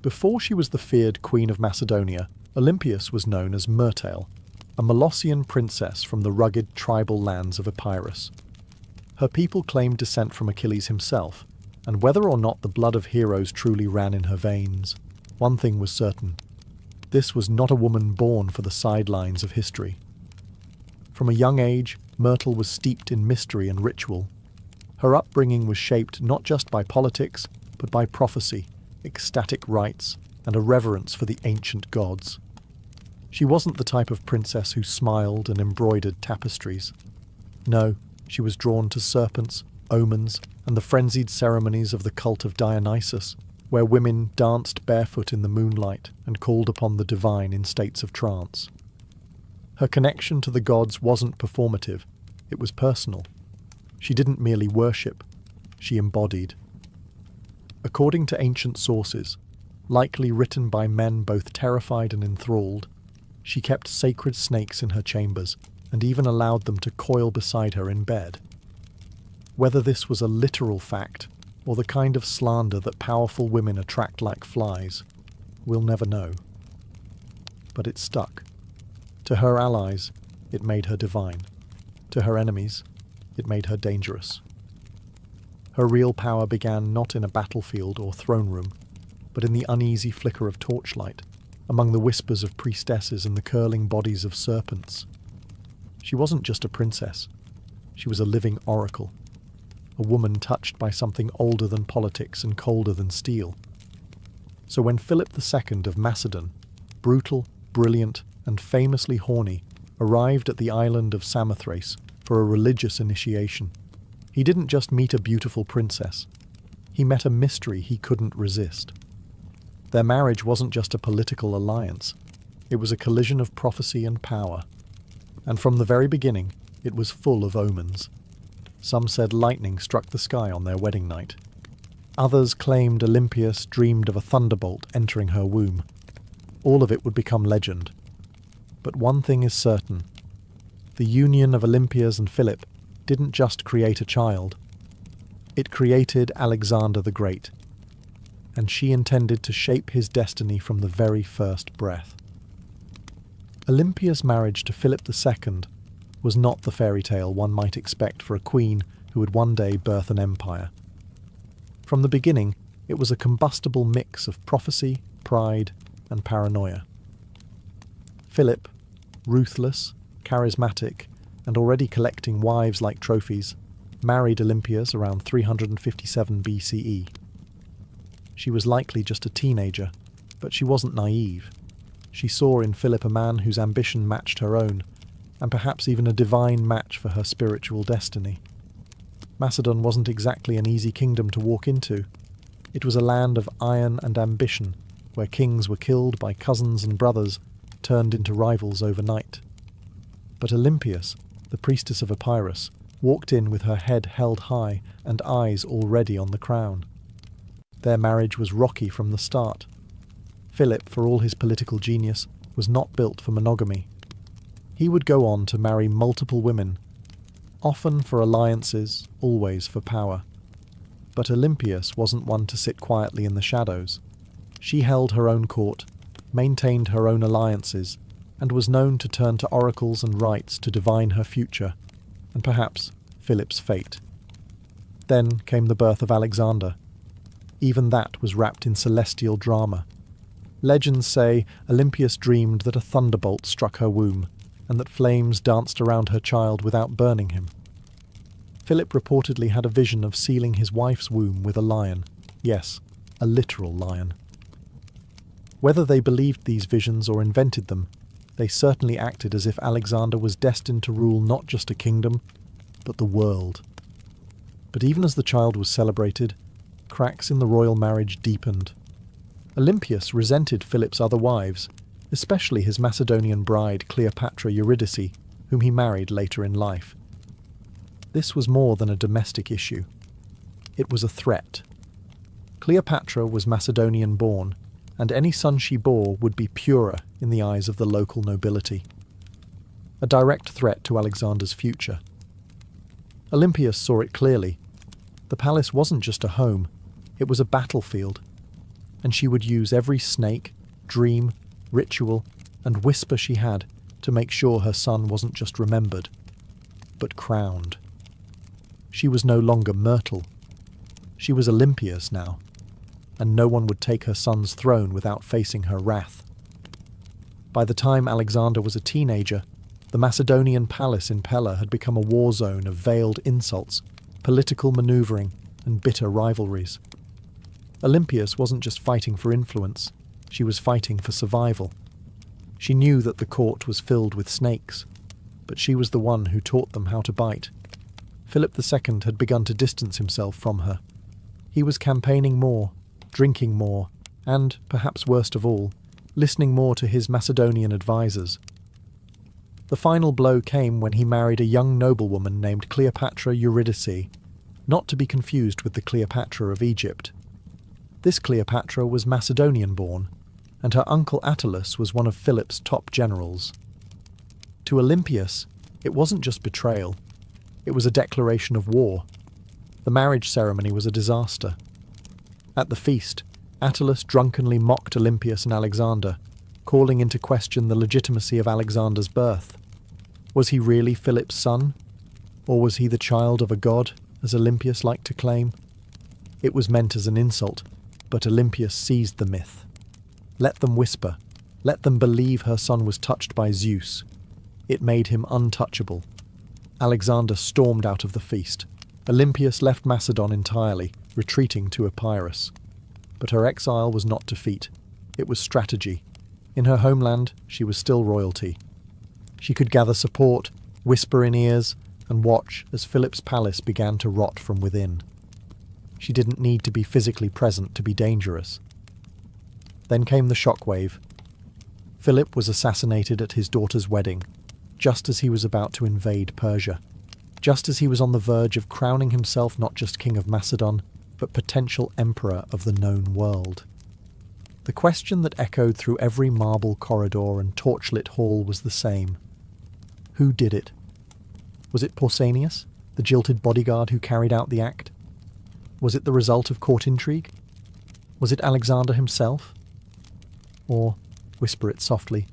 Before she was the feared Queen of Macedonia, Olympias was known as Myrtale, a Molossian princess from the rugged tribal lands of Epirus. Her people claimed descent from Achilles himself, and whether or not the blood of heroes truly ran in her veins, one thing was certain. This was not a woman born for the sidelines of history. From a young age, Myrtle was steeped in mystery and ritual. Her upbringing was shaped not just by politics, but by prophecy, ecstatic rites, and a reverence for the ancient gods. She wasn't the type of princess who smiled and embroidered tapestries. No, she was drawn to serpents, omens, and the frenzied ceremonies of the cult of Dionysus, where women danced barefoot in the moonlight and called upon the divine in states of trance. Her connection to the gods wasn't performative, it was personal. She didn't merely worship, she embodied. According to ancient sources, likely written by men both terrified and enthralled, she kept sacred snakes in her chambers and even allowed them to coil beside her in bed. Whether this was a literal fact or the kind of slander that powerful women attract like flies, we'll never know. But it stuck. To her allies, it made her divine. To her enemies, it made her dangerous. Her real power began not in a battlefield or throne room, but in the uneasy flicker of torchlight, among the whispers of priestesses and the curling bodies of serpents. She wasn't just a princess. She was a living oracle. A woman touched by something older than politics and colder than steel. So when Philip II of Macedon, brutal, brilliant, and famously horny, arrived at the island of Samothrace for a religious initiation, he didn't just meet a beautiful princess. He met a mystery he couldn't resist. Their marriage wasn't just a political alliance. It was a collision of prophecy and power. And from the very beginning, it was full of omens. Some said lightning struck the sky on their wedding night. Others claimed Olympias dreamed of a thunderbolt entering her womb. All of it would become legend. But one thing is certain. The union of Olympias and Philip didn't just create a child. It created Alexander the Great. And she intended to shape his destiny from the very first breath. Olympia's marriage to Philip II was not the fairy tale one might expect for a queen who would one day birth an empire. From the beginning, it was a combustible mix of prophecy, pride, and paranoia. Philip, ruthless, charismatic, and already collecting wives like trophies, married Olympias around 357 BCE. She was likely just a teenager, but she wasn't naive. She saw in Philip a man whose ambition matched her own, and perhaps even a divine match for her spiritual destiny. Macedon wasn't exactly an easy kingdom to walk into. It was a land of iron and ambition, where kings were killed by cousins and brothers, turned into rivals overnight. But Olympias, the priestess of Epirus, walked in with her head held high and eyes already on the crown. Their marriage was rocky from the start. Philip, for all his political genius, was not built for monogamy. He would go on to marry multiple women, often for alliances, always for power. But Olympias wasn't one to sit quietly in the shadows. She held her own court, maintained her own alliances, and was known to turn to oracles and rites to divine her future, and perhaps Philip's fate. Then came the birth of Alexander. Even that was wrapped in celestial drama. Legends say Olympias dreamed that a thunderbolt struck her womb, and that flames danced around her child without burning him. Philip reportedly had a vision of sealing his wife's womb with a lion. Yes, a literal lion. Whether they believed these visions or invented them, they certainly acted as if Alexander was destined to rule not just a kingdom, but the world. But even as the child was celebrated, cracks in the royal marriage deepened. Olympias resented Philip's other wives, especially his Macedonian bride Cleopatra Eurydice, whom he married later in life. This was more than a domestic issue. It was a threat. Cleopatra was Macedonian-born, and any son she bore would be purer in the eyes of the local nobility. A direct threat to Alexander's future. Olympias saw it clearly. The palace wasn't just a home, it was a battlefield, and she would use every snake, dream, ritual, and whisper she had to make sure her son wasn't just remembered, but crowned. She was no longer Myrtle. She was Olympias now, and no one would take her son's throne without facing her wrath. By the time Alexander was a teenager, the Macedonian palace in Pella had become a war zone of veiled insults, political maneuvering, and bitter rivalries. Olympias wasn't just fighting for influence, she was fighting for survival. She knew that the court was filled with snakes, but she was the one who taught them how to bite. Philip II had begun to distance himself from her. He was campaigning more, drinking more, and, perhaps worst of all, listening more to his Macedonian advisors. The final blow came when he married a young noblewoman named Cleopatra Eurydice, not to be confused with the Cleopatra of Egypt. This Cleopatra was Macedonian-born, and her uncle Attalus was one of Philip's top generals. To Olympias, it wasn't just betrayal, it was a declaration of war. The marriage ceremony was a disaster. At the feast, Attalus drunkenly mocked Olympias and Alexander, calling into question the legitimacy of Alexander's birth. Was he really Philip's son? Or was he the child of a god, as Olympias liked to claim? It was meant as an insult, but Olympias seized the myth. Let them whisper. Let them believe her son was touched by Zeus. It made him untouchable. Alexander stormed out of the feast. Olympias left Macedon entirely, retreating to Epirus. But her exile was not defeat. It was strategy. In her homeland, she was still royalty. She could gather support, whisper in ears, and watch as Philip's palace began to rot from within. She didn't need to be physically present to be dangerous. Then came the shockwave. Philip was assassinated at his daughter's wedding, just as he was about to invade Persia, just as he was on the verge of crowning himself not just king of Macedon, but potential emperor of the known world. The question that echoed through every marble corridor and torchlit hall was the same. Who did it? Was it Pausanias, the jilted bodyguard who carried out the act? Was it the result of court intrigue? Was it Alexander himself? Or, whisper it softly,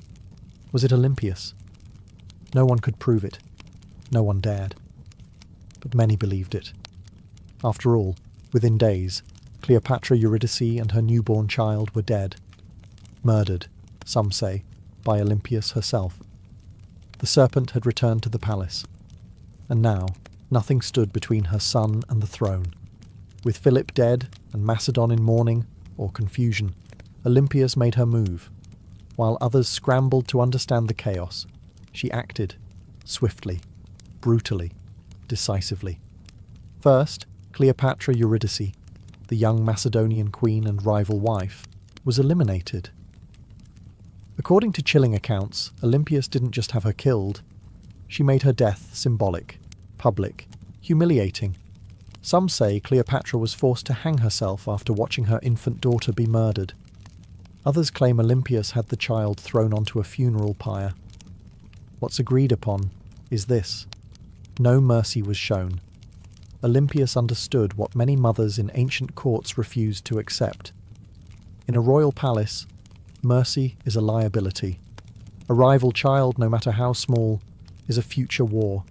was it Olympias? No one could prove it. No one dared. But many believed it. After all, within days, Cleopatra Eurydice and her newborn child were dead. Murdered, some say, by Olympias herself. The serpent had returned to the palace. And now, nothing stood between her son and the throne. With Philip dead and Macedon in mourning, or confusion, Olympias made her move. While others scrambled to understand the chaos, she acted, swiftly, brutally, decisively. First, Cleopatra Eurydice, the young Macedonian queen and rival wife, was eliminated. According to chilling accounts, Olympias didn't just have her killed, she made her death symbolic, public, humiliating. Some say Cleopatra was forced to hang herself after watching her infant daughter be murdered. Others claim Olympias had the child thrown onto a funeral pyre. What's agreed upon is this: no mercy was shown. Olympias understood what many mothers in ancient courts refused to accept. In a royal palace, mercy is a liability. A rival child, no matter how small, is a future war,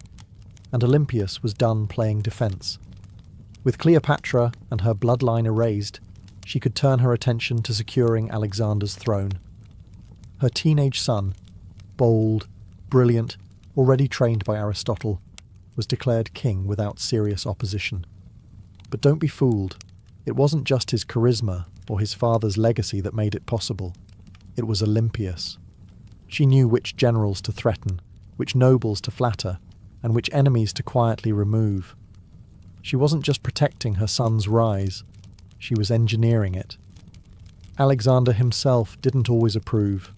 and Olympias was done playing defence. With Cleopatra and her bloodline erased, she could turn her attention to securing Alexander's throne. Her teenage son, bold, brilliant, already trained by Aristotle, was declared king without serious opposition. But don't be fooled. It wasn't just his charisma or his father's legacy that made it possible. It was Olympias. She knew which generals to threaten, which nobles to flatter, and which enemies to quietly remove. She wasn't just protecting her son's rise, she was engineering it. Alexander himself didn't always approve.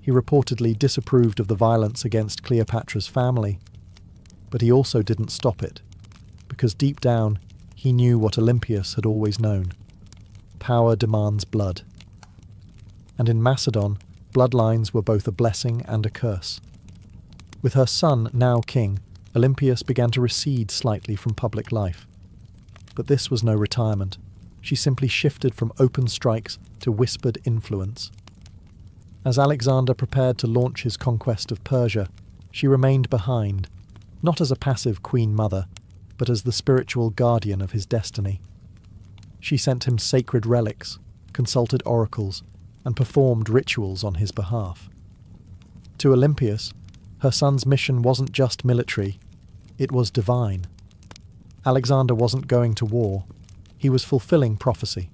He reportedly disapproved of the violence against Cleopatra's family, but he also didn't stop it, because deep down he knew what Olympias had always known. Power demands blood. And in Macedon, bloodlines were both a blessing and a curse. With her son now king, Olympias began to recede slightly from public life. But this was no retirement. She simply shifted from open strikes to whispered influence. As Alexander prepared to launch his conquest of Persia, she remained behind, not as a passive queen mother, but as the spiritual guardian of his destiny. She sent him sacred relics, consulted oracles, and performed rituals on his behalf. To Olympias, her son's mission wasn't just military, it was divine. Alexander wasn't going to war, he was fulfilling prophecy.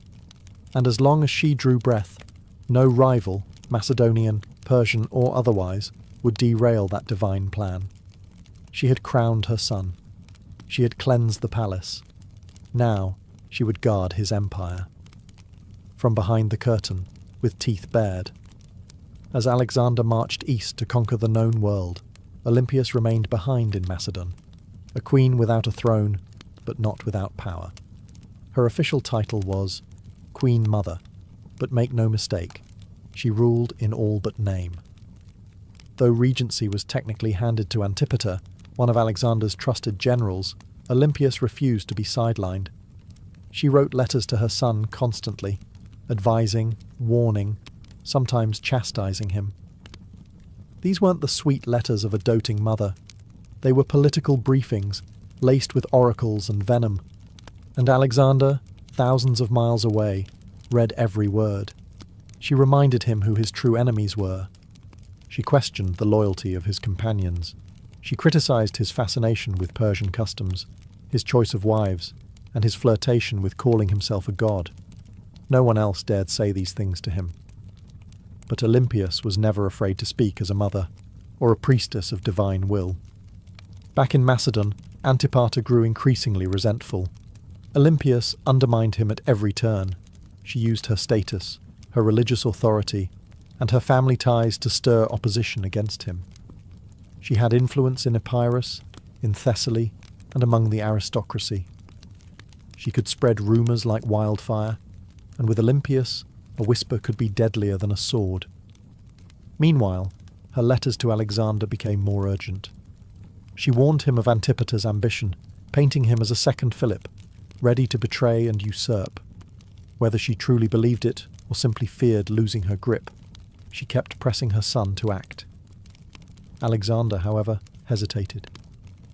And as long as she drew breath, no rival, Macedonian, Persian or otherwise, would derail that divine plan. She had crowned her son. She had cleansed the palace. Now she would guard his empire. From behind the curtain, with teeth bared. As Alexander marched east to conquer the known world, Olympias remained behind in Macedon, a queen without a throne, but not without power. Her official title was Queen Mother, but make no mistake, she ruled in all but name. Though regency was technically handed to Antipater, one of Alexander's trusted generals, Olympias refused to be sidelined. She wrote letters to her son constantly, advising, warning, sometimes chastising him. These weren't the sweet letters of a doting mother. They were political briefings, laced with oracles and venom. And Alexander, thousands of miles away, read every word. She reminded him who his true enemies were. She questioned the loyalty of his companions. She criticized his fascination with Persian customs, his choice of wives, and his flirtation with calling himself a god. No one else dared say these things to him. But Olympias was never afraid to speak as a mother, or a priestess of divine will. Back in Macedon, Antipater grew increasingly resentful. Olympias undermined him at every turn. She used her status, her religious authority, and her family ties to stir opposition against him. She had influence in Epirus, in Thessaly, and among the aristocracy. She could spread rumours like wildfire, and with Olympias, a whisper could be deadlier than a sword. Meanwhile, her letters to Alexander became more urgent. She warned him of Antipater's ambition, painting him as a second Philip, ready to betray and usurp. Whether she truly believed it or simply feared losing her grip, she kept pressing her son to act. Alexander, however, hesitated.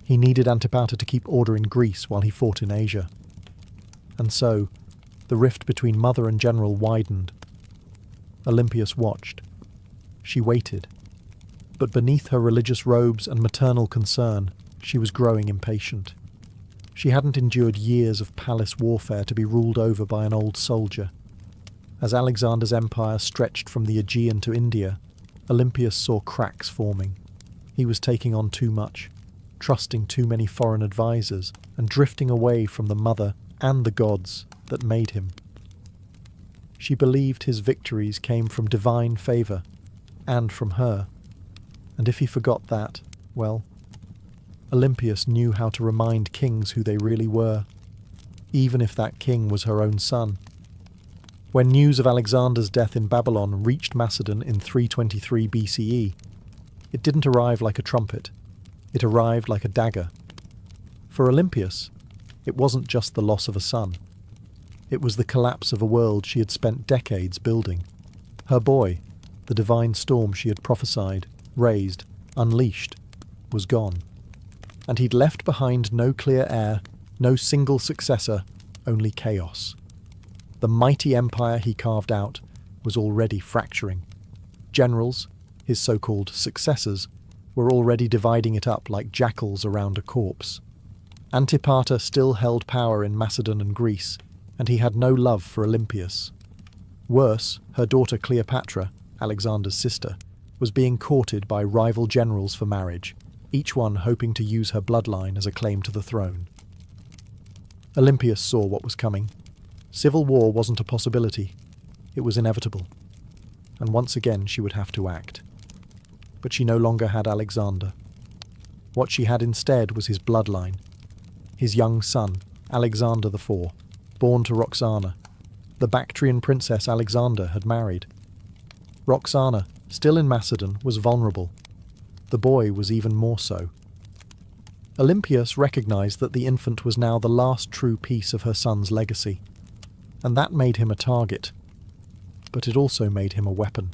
He needed Antipater to keep order in Greece while he fought in Asia. And so, the rift between mother and general widened. Olympias watched. She waited. But beneath her religious robes and maternal concern, she was growing impatient. She hadn't endured years of palace warfare to be ruled over by an old soldier. As Alexander's empire stretched from the Aegean to India, Olympias saw cracks forming. He was taking on too much, trusting too many foreign advisors, and drifting away from the mother and the gods that made him. She believed his victories came from divine favour, and from her. And if he forgot that, well, Olympias knew how to remind kings who they really were, even if that king was her own son. When news of Alexander's death in Babylon reached Macedon in 323 BCE, it didn't arrive like a trumpet. It arrived like a dagger. For Olympias, it wasn't just the loss of a son. It was the collapse of a world she had spent decades building. Her boy, the divine storm she had prophesied, raised, unleashed, was gone. And he'd left behind no clear heir, no single successor, only chaos. The mighty empire he carved out was already fracturing. Generals, his so-called successors, were already dividing it up like jackals around a corpse. Antipater still held power in Macedon and Greece, and he had no love for Olympias. Worse, her daughter Cleopatra, Alexander's sister, was being courted by rival generals for marriage, each one hoping to use her bloodline as a claim to the throne. Olympias saw what was coming. Civil war wasn't a possibility. It was inevitable. And once again she would have to act. But she no longer had Alexander. What she had instead was his bloodline. His young son, Alexander IV, born to Roxana, the Bactrian princess Alexander had married. Roxana, still in Macedon, was vulnerable. The boy was even more so. Olympias recognized that the infant was now the last true piece of her son's legacy, and that made him a target, but it also made him a weapon.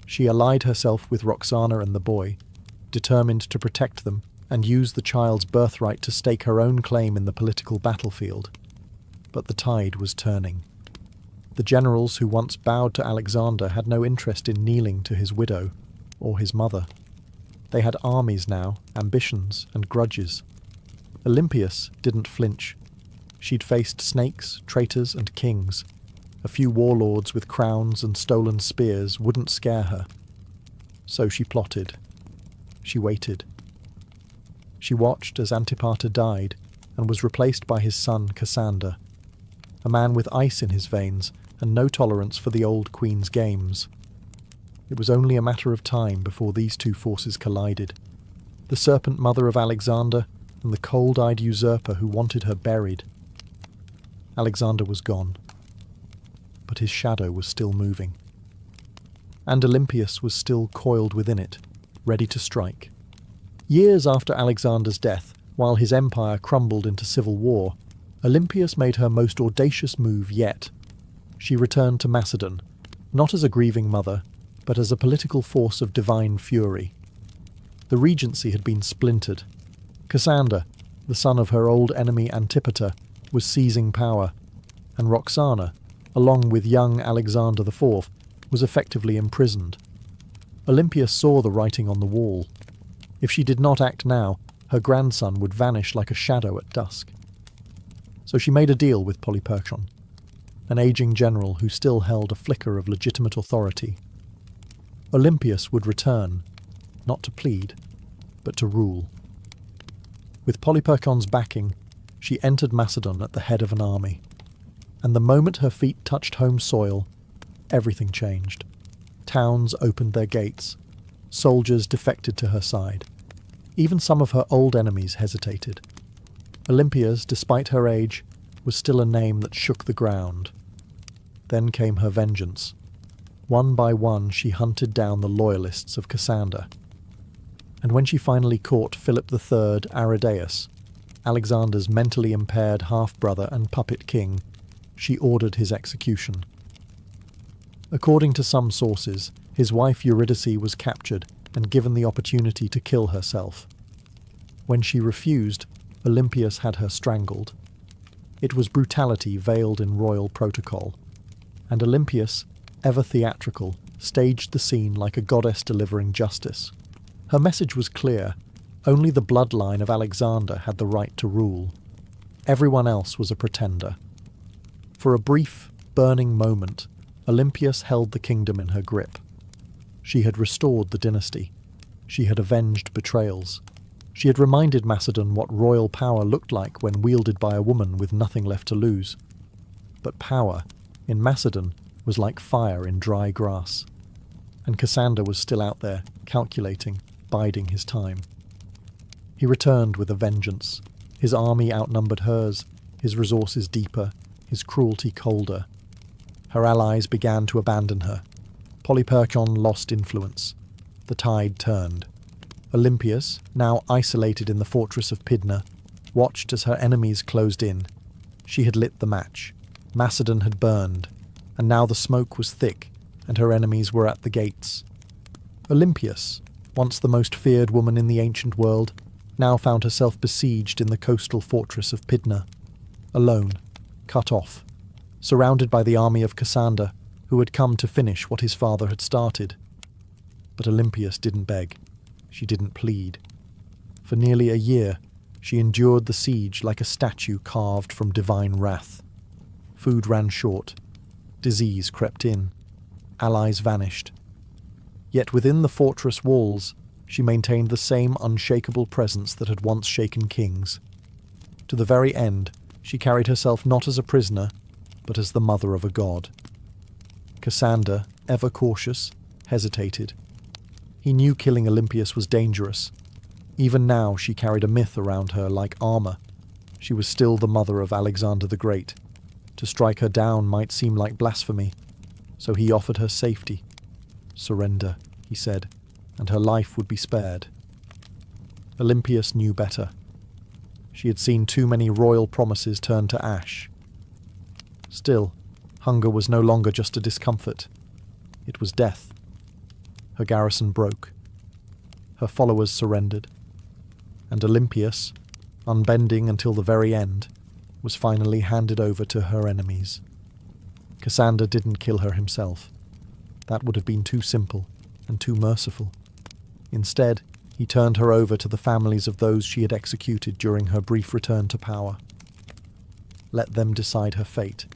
She allied herself with Roxana and the boy, determined to protect them and use the child's birthright to stake her own claim in the political battlefield. But the tide was turning. The generals who once bowed to Alexander had no interest in kneeling to his widow or his mother. They had armies now, ambitions and grudges. Olympias didn't flinch. She'd faced snakes, traitors and kings. A few warlords with crowns and stolen spears wouldn't scare her. So she plotted. She waited. She watched as Antipater died and was replaced by his son Cassander, a man with ice in his veins and no tolerance for the old queen's games. It was only a matter of time before these two forces collided. The serpent mother of Alexander and the cold-eyed usurper who wanted her buried. Alexander was gone, but his shadow was still moving. And Olympias was still coiled within it, ready to strike. Years after Alexander's death, while his empire crumbled into civil war, Olympias made her most audacious move yet. She returned to Macedon, not as a grieving mother, but as a political force of divine fury. The regency had been splintered. Cassander, the son of her old enemy Antipater, was seizing power, and Roxana, along with young Alexander IV, was effectively imprisoned. Olympias saw the writing on the wall. If she did not act now, her grandson would vanish like a shadow at dusk. So she made a deal with Polyperchon, an aging general who still held a flicker of legitimate authority. Olympias would return, not to plead, but to rule. With Polyperchon's backing, she entered Macedon at the head of an army. And the moment her feet touched home soil, everything changed. Towns opened their gates. Soldiers defected to her side. Even some of her old enemies hesitated. Olympias, despite her age, was still a name that shook the ground. Then came her vengeance. One by one she hunted down the loyalists of Cassander. And when she finally caught Philip III Aridaeus, Alexander's mentally impaired half-brother and puppet king, she ordered his execution. According to some sources, his wife Eurydice was captured and given the opportunity to kill herself. When she refused, Olympias had her strangled. It was brutality veiled in royal protocol, and Olympias, ever theatrical, staged the scene like a goddess delivering justice. Her message was clear. Only the bloodline of Alexander had the right to rule. Everyone else was a pretender. For a brief, burning moment, Olympias held the kingdom in her grip. She had restored the dynasty. She had avenged betrayals. She had reminded Macedon what royal power looked like when wielded by a woman with nothing left to lose. But power, in Macedon, was like fire in dry grass. And Cassander was still out there, calculating, biding his time. He returned with a vengeance. His army outnumbered hers, his resources deeper, his cruelty colder. Her allies began to abandon her. Polyperchon lost influence. The tide turned. Olympias, now isolated in the fortress of Pydna, watched as her enemies closed in. She had lit the match. Macedon had burned, and now the smoke was thick, and her enemies were at the gates. Olympias, once the most feared woman in the ancient world, now found herself besieged in the coastal fortress of Pydna, alone, cut off, surrounded by the army of Cassander, who had come to finish what his father had started. But Olympias didn't beg. She didn't plead. For nearly a year, she endured the siege like a statue carved from divine wrath. Food ran short. Disease crept in. Allies vanished. Yet within the fortress walls, she maintained the same unshakable presence that had once shaken kings. To the very end, she carried herself not as a prisoner, but as the mother of a god. Cassander, ever cautious, hesitated. He knew killing Olympias was dangerous. Even now she carried a myth around her like armor. She was still the mother of Alexander the Great. To strike her down might seem like blasphemy, so he offered her safety. Surrender, he said, and her life would be spared. Olympias knew better. She had seen too many royal promises turn to ash. Still, hunger was no longer just a discomfort. It was death. Her garrison broke. Her followers surrendered. And Olympias, unbending until the very end, was finally handed over to her enemies. Cassander didn't kill her himself. That would have been too simple and too merciful. Instead, he turned her over to the families of those she had executed during her brief return to power. Let them decide her fate.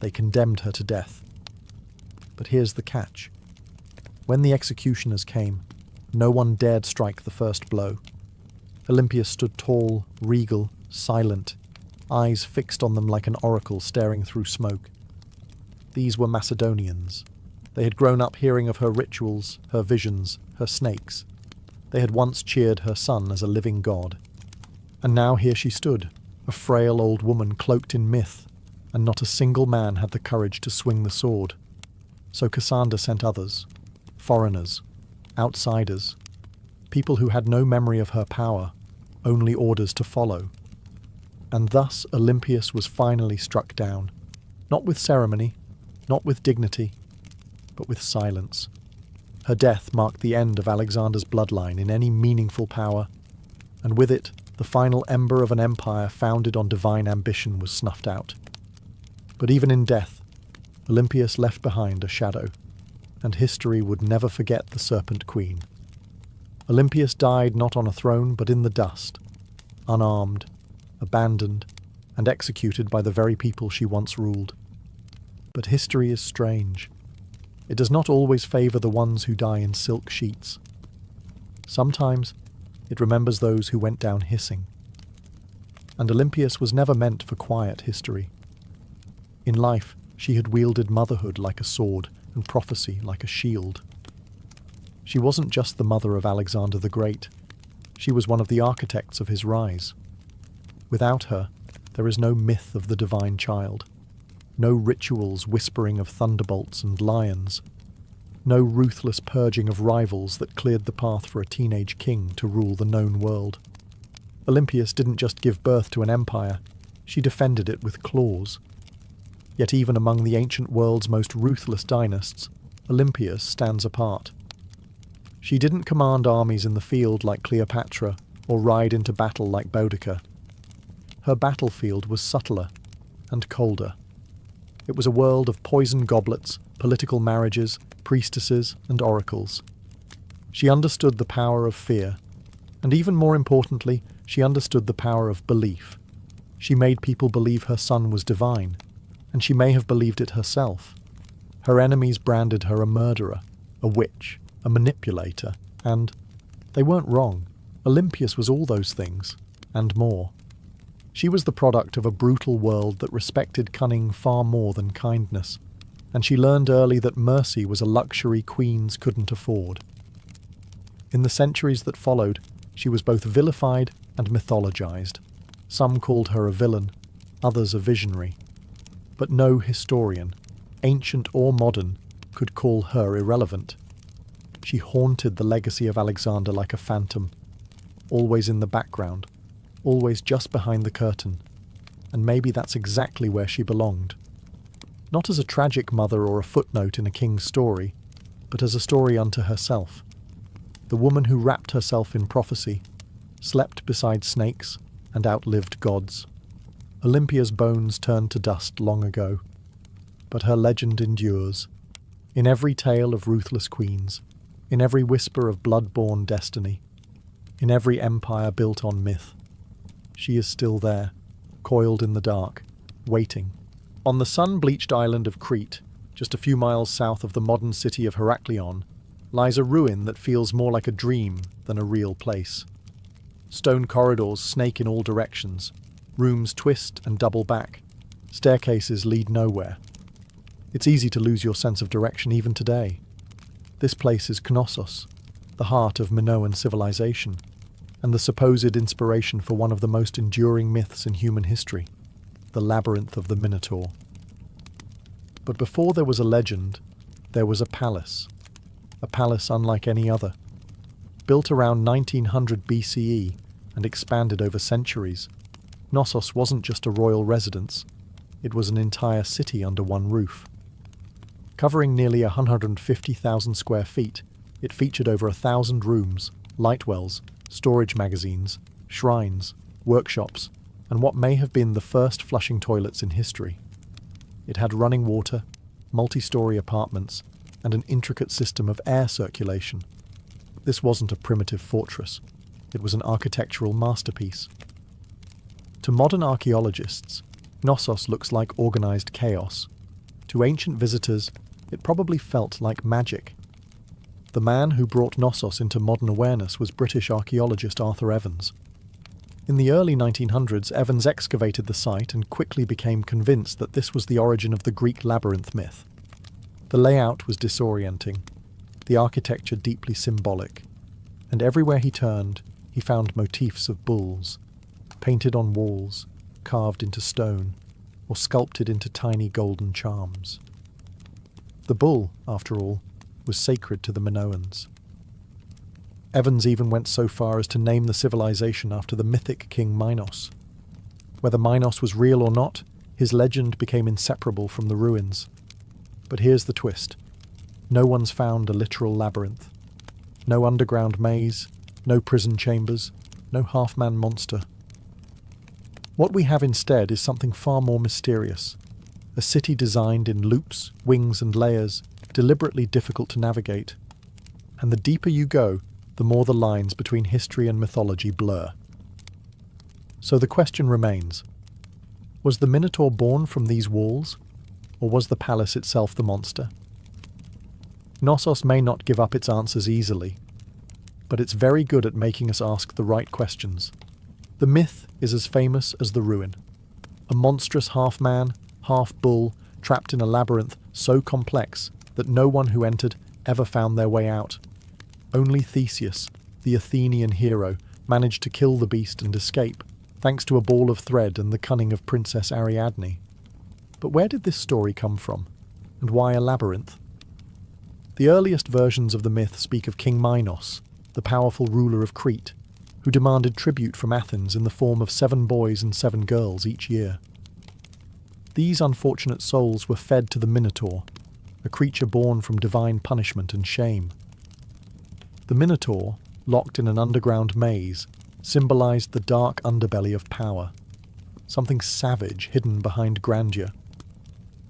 They condemned her to death. But here's the catch. When the executioners came, no one dared strike the first blow. Olympias stood tall, regal, silent, eyes fixed on them like an oracle staring through smoke. These were Macedonians. They had grown up hearing of her rituals, her visions, her snakes. They had once cheered her son as a living god. And now here she stood, a frail old woman cloaked in myth, and not a single man had the courage to swing the sword. So Cassander sent others, foreigners, outsiders, people who had no memory of her power, only orders to follow. And thus Olympias was finally struck down, not with ceremony, not with dignity, but with silence. Her death marked the end of Alexander's bloodline in any meaningful power, and with it, the final ember of an empire founded on divine ambition was snuffed out. But even in death, Olympias left behind a shadow, and history would never forget the Serpent Queen. Olympias died not on a throne, but in the dust, unarmed, abandoned, and executed by the very people she once ruled. But history is strange. It does not always favour the ones who die in silk sheets. Sometimes it remembers those who went down hissing. And Olympias was never meant for quiet history. In life, she had wielded motherhood like a sword and prophecy like a shield. She wasn't just the mother of Alexander the Great. She was one of the architects of his rise. Without her, there is no myth of the divine child. No rituals whispering of thunderbolts and lions. No ruthless purging of rivals that cleared the path for a teenage king to rule the known world. Olympias didn't just give birth to an empire, she defended it with claws. Yet even among the ancient world's most ruthless dynasts, Olympias stands apart. She didn't command armies in the field like Cleopatra, or ride into battle like Boudicca. Her battlefield was subtler and colder. It was a world of poison goblets, political marriages, priestesses, and oracles. She understood the power of fear, and even more importantly, she understood the power of belief. She made people believe her son was divine, and she may have believed it herself. Her enemies branded her a murderer, a witch, a manipulator, and they weren't wrong. Olympias was all those things, and more. She was the product of a brutal world that respected cunning far more than kindness, and she learned early that mercy was a luxury queens couldn't afford. In the centuries that followed, she was both vilified and mythologized. Some called her a villain, others a visionary. But no historian, ancient or modern, could call her irrelevant. She haunted the legacy of Alexander like a phantom, always in the background, always just behind the curtain, and maybe that's exactly where she belonged. Not as a tragic mother or a footnote in a king's story, but as a story unto herself. The woman who wrapped herself in prophecy, slept beside snakes, and outlived gods. Olympia's bones turned to dust long ago, but her legend endures. In every tale of ruthless queens, in every whisper of blood-born destiny, in every empire built on myth, she is still there, coiled in the dark, waiting. On the sun-bleached island of Crete, just a few miles south of the modern city of Heraklion, lies a ruin that feels more like a dream than a real place. Stone corridors snake in all directions, rooms twist and double back, staircases lead nowhere. It's easy to lose your sense of direction even today. This place is Knossos, the heart of Minoan civilization, and the supposed inspiration for one of the most enduring myths in human history, the Labyrinth of the Minotaur. But before there was a legend, there was a palace unlike any other. Built around 1900 BCE and expanded over centuries, Knossos wasn't just a royal residence, it was an entire city under one roof. Covering nearly 150,000 square feet, it featured over 1,000 rooms, light wells, storage magazines, shrines, workshops, and what may have been the first flushing toilets in history. It had running water, multi-story apartments, and an intricate system of air circulation. This wasn't a primitive fortress. It was an architectural masterpiece. To modern archaeologists, Knossos looks like organized chaos. To ancient visitors, it probably felt like magic. The man who brought Knossos into modern awareness was British archaeologist Arthur Evans. In the early 1900s, Evans excavated the site and quickly became convinced that this was the origin of the Greek labyrinth myth. The layout was disorienting, the architecture deeply symbolic, and everywhere he turned, he found motifs of bulls, painted on walls, carved into stone, or sculpted into tiny golden charms. The bull, after all, was sacred to the Minoans. Evans even went so far as to name the civilization after the mythic king Minos. Whether Minos was real or not, his legend became inseparable from the ruins. But here's the twist. No one's found a literal labyrinth. No underground maze, no prison chambers, no half-man monster. What we have instead is something far more mysterious. A city designed in loops, wings and layers, deliberately difficult to navigate. And the deeper you go, the more the lines between history and mythology blur. So the question remains, was the Minotaur born from these walls, or was the palace itself the monster? Knossos may not give up its answers easily, but it's very good at making us ask the right questions. The myth is as famous as the ruin. A monstrous half-man, half-bull, trapped in a labyrinth so complex that no one who entered ever found their way out. Only Theseus, the Athenian hero, managed to kill the beast and escape, thanks to a ball of thread and the cunning of Princess Ariadne. But where did this story come from? And why a labyrinth? The earliest versions of the myth speak of King Minos, the powerful ruler of Crete, who demanded tribute from Athens in the form of 7 boys and 7 girls each year. These unfortunate souls were fed to the Minotaur, a creature born from divine punishment and shame. The Minotaur, locked in an underground maze, symbolized the dark underbelly of power, something savage hidden behind grandeur.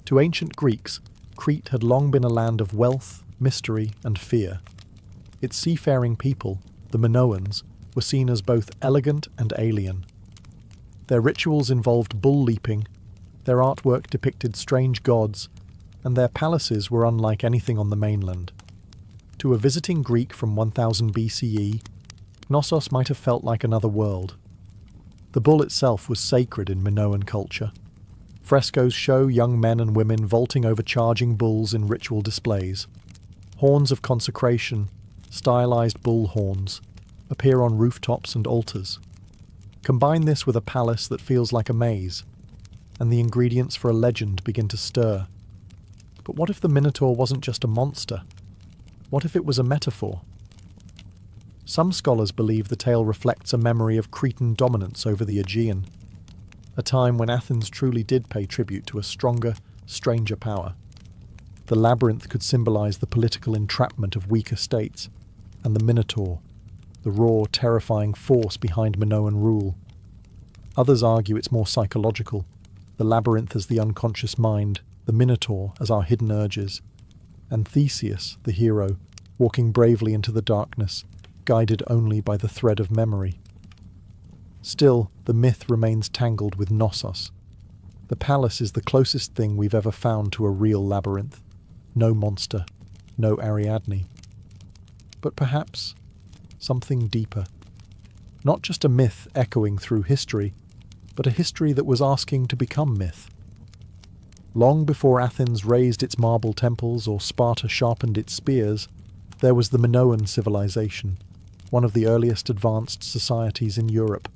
To ancient Greeks, Crete had long been a land of wealth, mystery, and fear. Its seafaring people, the Minoans, were seen as both elegant and alien. Their rituals involved bull leaping, their artwork depicted strange gods, and their palaces were unlike anything on the mainland. To a visiting Greek from 1000 BCE, Knossos might have felt like another world. The bull itself was sacred in Minoan culture. Frescoes show young men and women vaulting over charging bulls in ritual displays. Horns of consecration, stylized bull horns, appear on rooftops and altars. Combine this with a palace that feels like a maze, and the ingredients for a legend begin to stir. But what if the Minotaur wasn't just a monster? What if it was a metaphor? Some scholars believe the tale reflects a memory of Cretan dominance over the Aegean, a time when Athens truly did pay tribute to a stronger, stranger power. The labyrinth could symbolize the political entrapment of weaker states, and the Minotaur, the raw, terrifying force behind Minoan rule. Others argue it's more psychological, the labyrinth as the unconscious mind, the Minotaur as our hidden urges, and Theseus, the hero, walking bravely into the darkness, guided only by the thread of memory. Still, the myth remains tangled with Knossos. The palace is the closest thing we've ever found to a real labyrinth. No monster, no Ariadne. But perhaps something deeper. Not just a myth echoing through history, but a history that was asking to become myth. Long before Athens raised its marble temples or Sparta sharpened its spears, there was the Minoan civilization, one of the earliest advanced societies in Europe.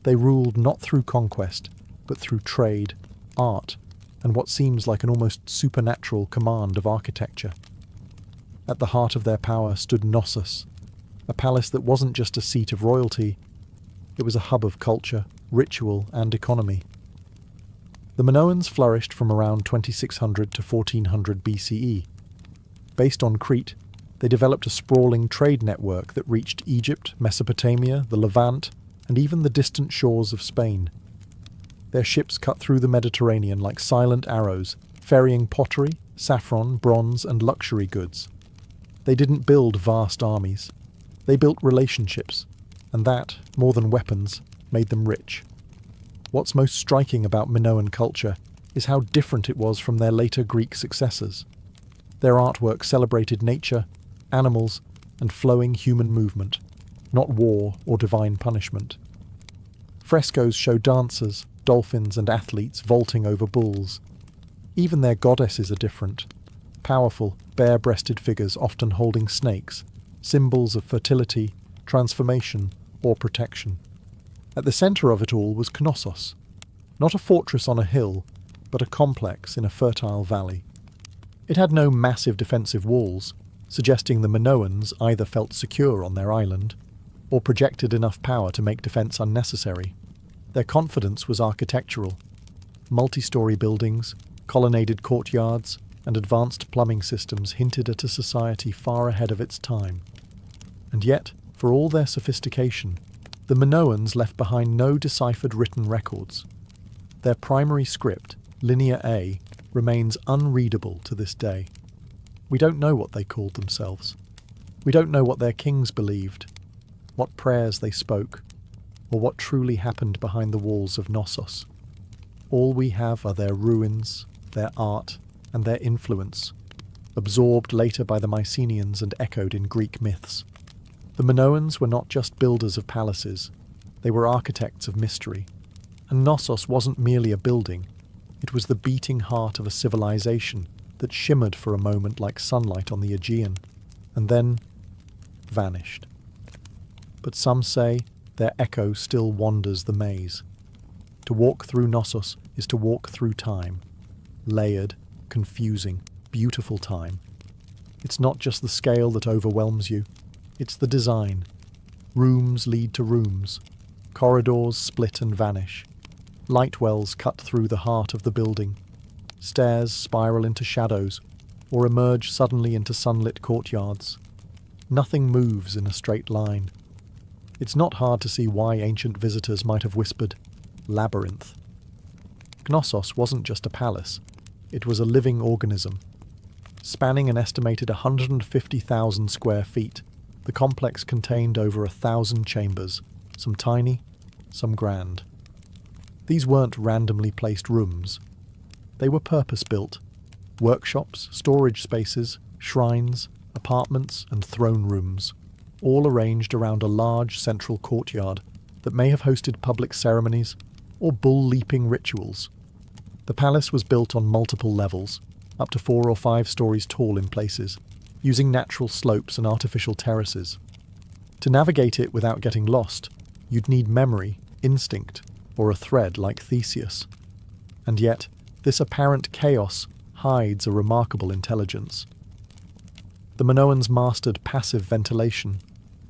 They ruled not through conquest, but through trade, art, and what seems like an almost supernatural command of architecture. At the heart of their power stood Knossos, a palace that wasn't just a seat of royalty, it was a hub of culture, ritual, and economy. The Minoans flourished from around 2600 to 1400 BCE. Based on Crete, they developed a sprawling trade network that reached Egypt, Mesopotamia, the Levant, and even the distant shores of Spain. Their ships cut through the Mediterranean like silent arrows, ferrying pottery, saffron, bronze, and luxury goods. They didn't build vast armies. They built relationships, and that, more than weapons, made them rich. What's most striking about Minoan culture is how different it was from their later Greek successors. Their artwork celebrated nature, animals, and flowing human movement, not war or divine punishment. Frescoes show dancers, dolphins, and athletes vaulting over bulls. Even their goddesses are different. Powerful, bare-breasted figures often holding snakes, symbols of fertility, transformation, or protection. At the centre of it all was Knossos, not a fortress on a hill, but a complex in a fertile valley. It had no massive defensive walls, suggesting the Minoans either felt secure on their island, or projected enough power to make defence unnecessary. Their confidence was architectural. Multi-storey buildings, colonnaded courtyards, and advanced plumbing systems hinted at a society far ahead of its time. And yet, for all their sophistication, the Minoans left behind no deciphered written records. Their primary script, Linear A, remains unreadable to this day. We don't know what they called themselves. We don't know what their kings believed, what prayers they spoke, or what truly happened behind the walls of Knossos. All we have are their ruins, their art, and their influence, absorbed later by the Mycenaeans and echoed in Greek myths. The Minoans were not just builders of palaces, they were architects of mystery. And Knossos wasn't merely a building, it was the beating heart of a civilization that shimmered for a moment like sunlight on the Aegean, and then vanished. But some say their echo still wanders the maze. To walk through Knossos is to walk through time, layered, confusing, beautiful time. It's not just the scale that overwhelms you, it's the design. Rooms lead to rooms. Corridors split and vanish. Light wells cut through the heart of the building. Stairs spiral into shadows, or emerge suddenly into sunlit courtyards. Nothing moves in a straight line. It's not hard to see why ancient visitors might have whispered, "Labyrinth." Knossos wasn't just a palace, it was a living organism. Spanning an estimated 150,000 square feet, the complex contained over 1,000 chambers, some tiny, some grand. These weren't randomly placed rooms. They were purpose-built. Workshops, storage spaces, shrines, apartments, and throne rooms, all arranged around a large central courtyard that may have hosted public ceremonies or bull-leaping rituals. The palace was built on multiple levels, up to 4 or 5 stories tall in places, using natural slopes and artificial terraces. To navigate it without getting lost, you'd need memory, instinct, or a thread like Theseus. And yet, this apparent chaos hides a remarkable intelligence. The Minoans mastered passive ventilation,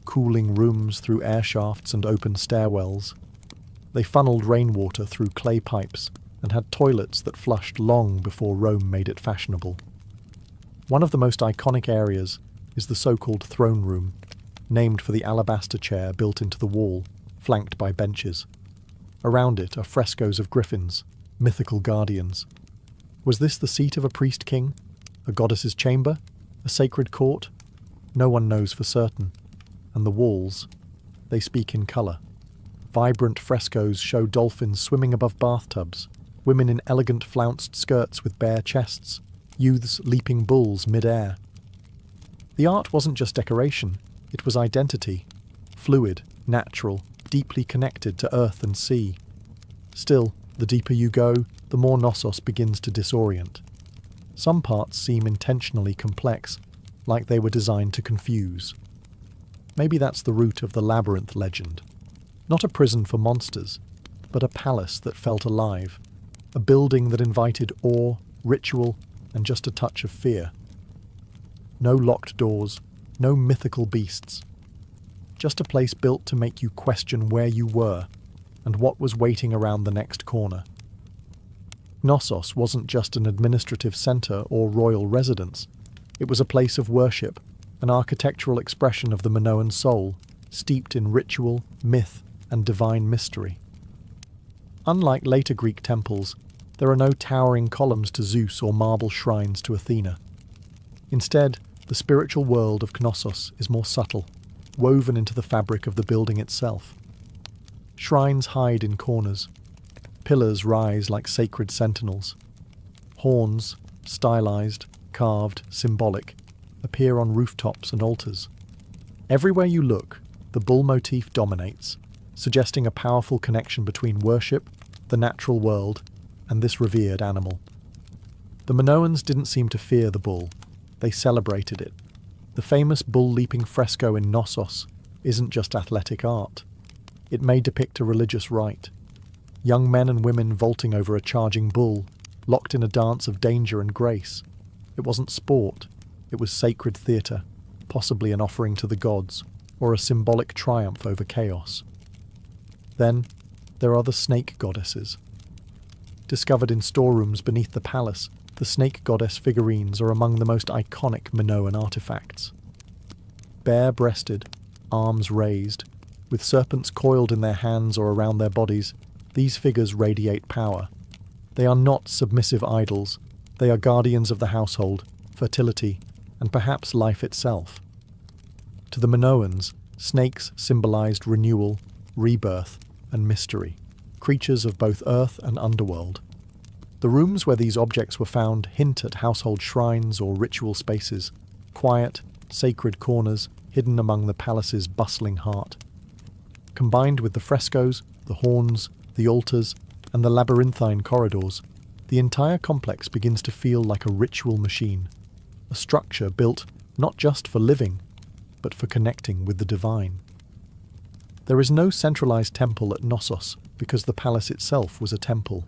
cooling rooms through air shafts and open stairwells. They funneled rainwater through clay pipes and had toilets that flushed long before Rome made it fashionable. One of the most iconic areas is the so-called throne room, named for the alabaster chair built into the wall, flanked by benches. Around it are frescoes of griffins, mythical guardians. Was this the seat of a priest-king? A goddess's chamber? A sacred court? No one knows for certain. And the walls, they speak in colour. Vibrant frescoes show dolphins swimming above bathtubs, women in elegant flounced skirts with bare chests, youths leaping bulls mid-air. The art wasn't just decoration, it was identity, fluid, natural, deeply connected to earth and sea. Still, the deeper you go, the more Knossos begins to disorient. Some parts seem intentionally complex, like they were designed to confuse. Maybe that's the root of the labyrinth legend. Not a prison for monsters, but a palace that felt alive. A building that invited awe, ritual, and just a touch of fear. No locked doors, no mythical beasts. Just a place built to make you question where you were and what was waiting around the next corner. Knossos wasn't just an administrative centre or royal residence. It was a place of worship, an architectural expression of the Minoan soul, steeped in ritual, myth, and divine mystery. Unlike later Greek temples, there are no towering columns to Zeus or marble shrines to Athena. Instead, the spiritual world of Knossos is more subtle, woven into the fabric of the building itself. Shrines hide in corners. Pillars rise like sacred sentinels. Horns, stylized, carved, symbolic, appear on rooftops and altars. Everywhere you look, the bull motif dominates, suggesting a powerful connection between worship, the natural world, and this revered animal. The Minoans didn't seem to fear the bull. They celebrated it. The famous bull-leaping fresco in Knossos isn't just athletic art. It may depict a religious rite. Young men and women vaulting over a charging bull, locked in a dance of danger and grace. It wasn't sport. It was sacred theatre, possibly an offering to the gods, or a symbolic triumph over chaos. Then, there are the snake goddesses. Discovered in storerooms beneath the palace, the snake goddess figurines are among the most iconic Minoan artifacts. Bare-breasted, arms raised, with serpents coiled in their hands or around their bodies, these figures radiate power. They are not submissive idols. They are guardians of the household, fertility, and perhaps life itself. To the Minoans, snakes symbolized renewal, rebirth, and mystery, creatures of both earth and underworld. The rooms where these objects were found hint at household shrines or ritual spaces, quiet, sacred corners hidden among the palace's bustling heart. Combined with the frescoes, the horns, the altars, and the labyrinthine corridors, the entire complex begins to feel like a ritual machine, a structure built not just for living, but for connecting with the divine. There is no centralized temple at Knossos because the palace itself was a temple.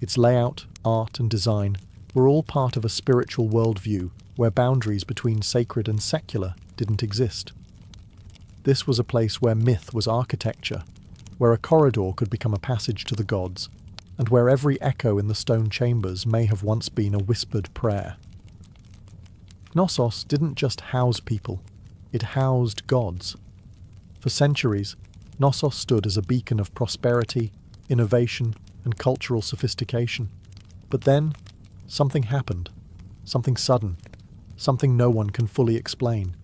Its layout, art, and design were all part of a spiritual worldview where boundaries between sacred and secular didn't exist. This was a place where myth was architecture, where a corridor could become a passage to the gods, and where every echo in the stone chambers may have once been a whispered prayer. Knossos didn't just house people, it housed gods. For centuries, Knossos stood as a beacon of prosperity, innovation, and cultural sophistication. But then, something happened. Something sudden. Something no one can fully explain.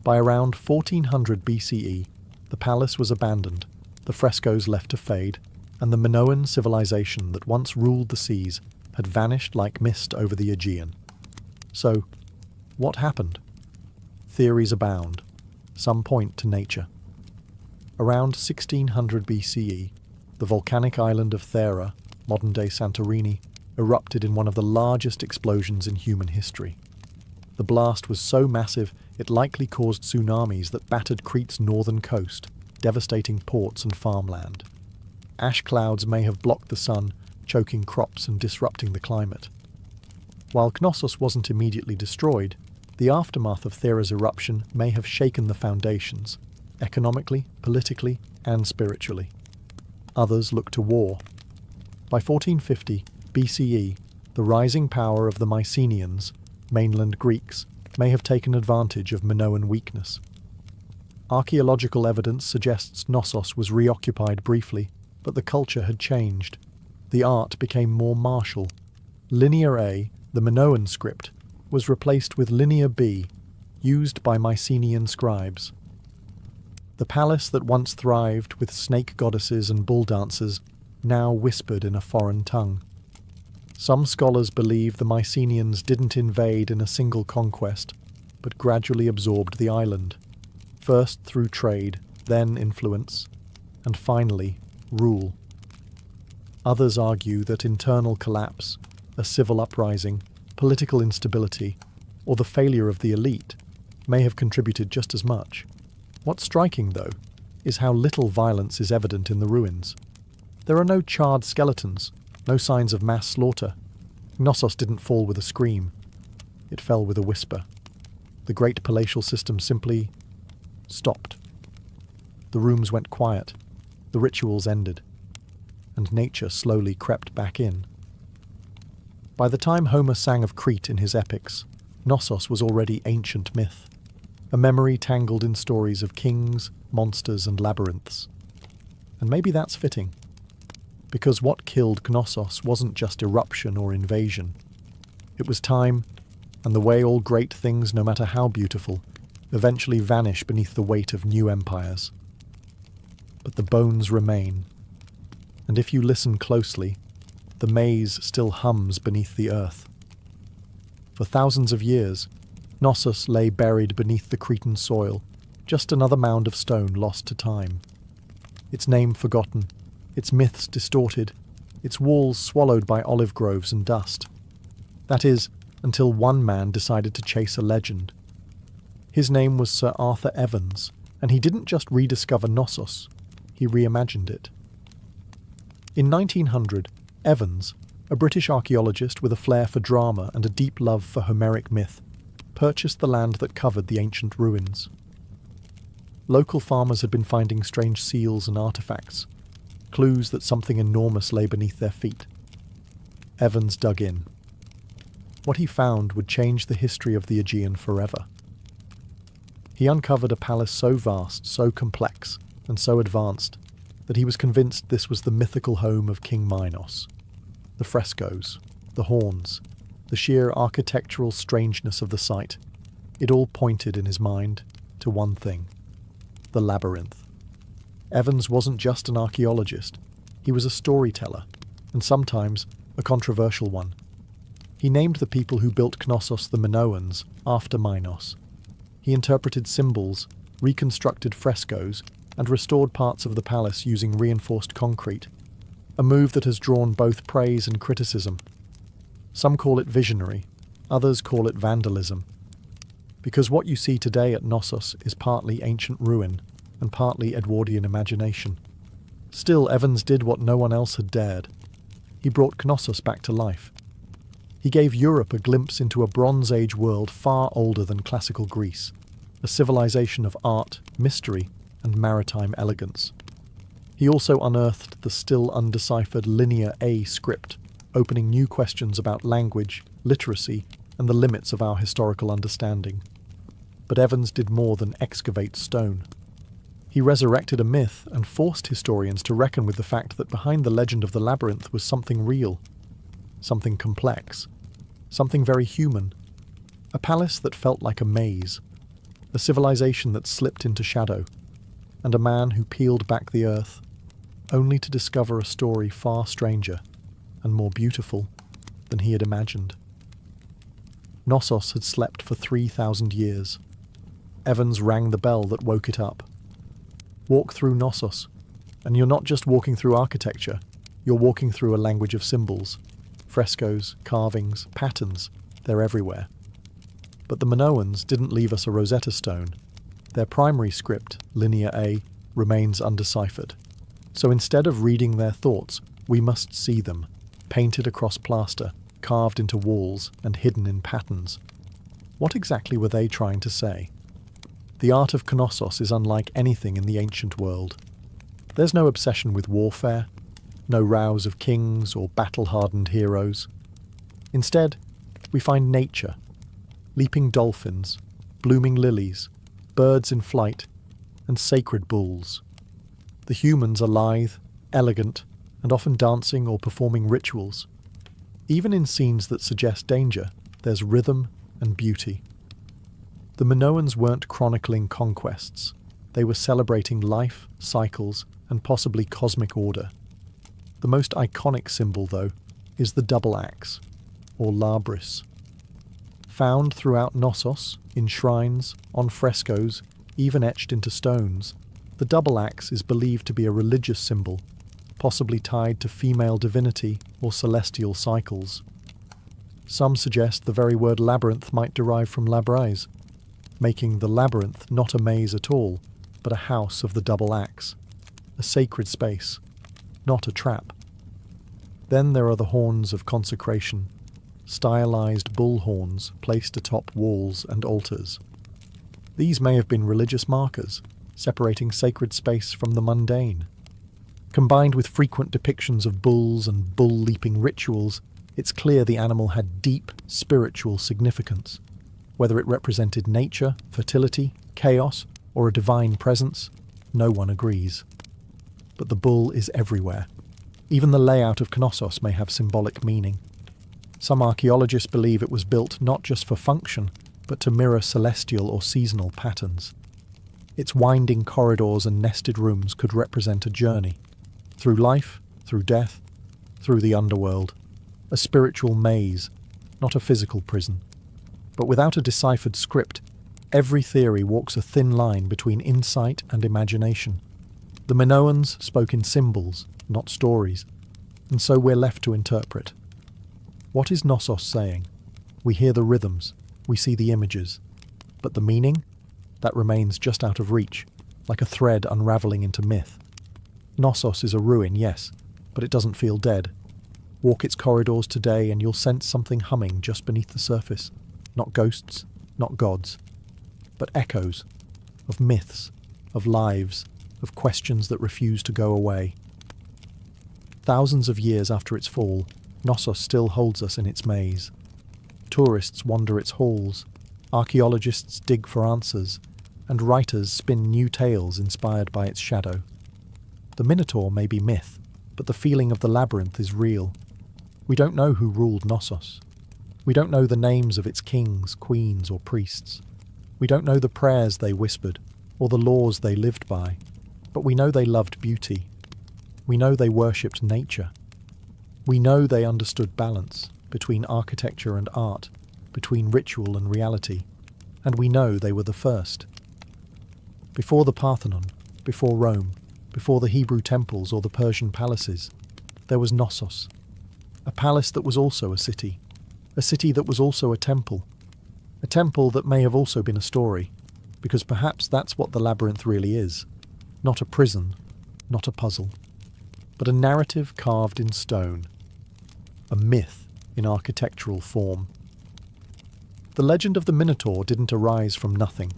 By around 1400 BCE, the palace was abandoned, the frescoes left to fade, and the Minoan civilization that once ruled the seas had vanished like mist over the Aegean. So, what happened? Theories abound. Some point to nature. Around 1600 BCE, the volcanic island of Thera, modern-day Santorini, erupted in one of the largest explosions in human history. The blast was so massive it likely caused tsunamis that battered Crete's northern coast, devastating ports and farmland. Ash clouds may have blocked the sun, choking crops and disrupting the climate. While Knossos wasn't immediately destroyed, the aftermath of Thera's eruption may have shaken the foundations, economically, politically, and spiritually. Others look to war. By 1450 BCE, the rising power of the Mycenaeans, mainland Greeks, may have taken advantage of Minoan weakness. Archaeological evidence suggests Knossos was reoccupied briefly, but the culture had changed. The art became more martial. Linear A, the Minoan script, was replaced with Linear B, used by Mycenaean scribes. The palace that once thrived with snake goddesses and bull dancers now whispered in a foreign tongue. Some scholars believe the Mycenaeans didn't invade in a single conquest, but gradually absorbed the island, first through trade, then influence, and finally rule. Others argue that internal collapse, a civil uprising, political instability, or the failure of the elite may have contributed just as much. What's striking, though, is how little violence is evident in the ruins. There are no charred skeletons, no signs of mass slaughter. Knossos didn't fall with a scream. It fell with a whisper. The great palatial system simply stopped. The rooms went quiet, the rituals ended, and nature slowly crept back in. By the time Homer sang of Crete in his epics, Knossos was already ancient myth, a memory tangled in stories of kings, monsters, and labyrinths. And maybe that's fitting, because what killed Knossos wasn't just eruption or invasion. It was time, and the way all great things, no matter how beautiful, eventually vanish beneath the weight of new empires. But the bones remain, and if you listen closely, the maze still hums beneath the earth. For thousands of years, Knossos lay buried beneath the Cretan soil, just another mound of stone lost to time. Its name forgotten, its myths distorted, its walls swallowed by olive groves and dust. That is, until one man decided to chase a legend. His name was Sir Arthur Evans, and he didn't just rediscover Knossos, he reimagined it. In 1900, Evans, a British archaeologist with a flair for drama and a deep love for Homeric myth, purchased the land that covered the ancient ruins. Local farmers had been finding strange seals and artifacts, clues that something enormous lay beneath their feet. Evans dug in. What he found would change the history of the Aegean forever. He uncovered a palace so vast, so complex, and so advanced that he was convinced this was the mythical home of King Minos. The frescoes, the horns, the sheer architectural strangeness of the site, it all pointed in his mind to one thing: the labyrinth. Evans wasn't just an archaeologist, he was a storyteller, and sometimes a controversial one. He named the people who built Knossos the Minoans after Minos. He interpreted symbols, reconstructed frescoes, and restored parts of the palace using reinforced concrete, a move that has drawn both praise and criticism. Some call it visionary, others call it vandalism. Because what you see today at Knossos is partly ancient ruin and partly Edwardian imagination. Still, Evans did what no one else had dared. He brought Knossos back to life. He gave Europe a glimpse into a Bronze Age world far older than classical Greece, a civilization of art, mystery, and maritime elegance. He also unearthed the still undeciphered Linear A script, opening new questions about language, literacy, and the limits of our historical understanding. But Evans did more than excavate stone. He resurrected a myth and forced historians to reckon with the fact that behind the legend of the labyrinth was something real, something complex, something very human. A palace that felt like a maze, a civilization that slipped into shadow, and a man who peeled back the earth, only to discover a story far stranger and more beautiful than he had imagined. Knossos had slept for 3,000 years. Evans rang the bell that woke it up. Walk through Knossos, and you're not just walking through architecture, you're walking through a language of symbols. Frescoes, carvings, patterns, they're everywhere. But the Minoans didn't leave us a Rosetta Stone. Their primary script, Linear A, remains undeciphered. So instead of reading their thoughts, we must see them, painted across plaster, carved into walls and hidden in patterns. What exactly were they trying to say? The art of Knossos is unlike anything in the ancient world. There's no obsession with warfare, no rows of kings or battle-hardened heroes. Instead, we find nature, leaping dolphins, blooming lilies, birds in flight, and sacred bulls. The humans are lithe, elegant, and often dancing or performing rituals. Even in scenes that suggest danger, there's rhythm and beauty. The Minoans weren't chronicling conquests. They were celebrating life, cycles, and possibly cosmic order. The most iconic symbol, though, is the double axe, or labris. Found throughout Knossos, in shrines, on frescoes, even etched into stones, the double axe is believed to be a religious symbol, possibly tied to female divinity or celestial cycles. Some suggest the very word labyrinth might derive from labrise, making the labyrinth not a maze at all, but a house of the double axe, a sacred space, not a trap. Then there are the horns of consecration, stylized bull horns placed atop walls and altars. These may have been religious markers, separating sacred space from the mundane. Combined with frequent depictions of bulls and bull-leaping rituals, it's clear the animal had deep spiritual significance. Whether it represented nature, fertility, chaos, or a divine presence, no one agrees. But the bull is everywhere. Even the layout of Knossos may have symbolic meaning. Some archaeologists believe it was built not just for function, but to mirror celestial or seasonal patterns. Its winding corridors and nested rooms could represent a journey. Through life, through death, through the underworld. A spiritual maze, not a physical prison. But without a deciphered script, every theory walks a thin line between insight and imagination. The Minoans spoke in symbols, not stories, and so we're left to interpret. What is Knossos saying? We hear the rhythms, we see the images, but the meaning? That remains just out of reach, like a thread unravelling into myth. Knossos is a ruin, yes, but it doesn't feel dead. Walk its corridors today and you'll sense something humming just beneath the surface. Not ghosts, not gods, but echoes of myths, of lives, of questions that refuse to go away. Thousands of years after its fall, Knossos still holds us in its maze. Tourists wander its halls, archaeologists dig for answers, and writers spin new tales inspired by its shadow. The Minotaur may be myth, but the feeling of the labyrinth is real. We don't know who ruled Knossos. We don't know the names of its kings, queens, or priests. We don't know the prayers they whispered, or the laws they lived by, but we know they loved beauty. We know they worshipped nature. We know they understood balance between architecture and art, between ritual and reality, and we know they were the first. Before the Parthenon, before Rome, before the Hebrew temples or the Persian palaces, there was Knossos, a palace that was also a city that was also a temple that may have also been a story, because perhaps that's what the labyrinth really is, not a prison, not a puzzle, but a narrative carved in stone, a myth in architectural form. The legend of the Minotaur didn't arise from nothing.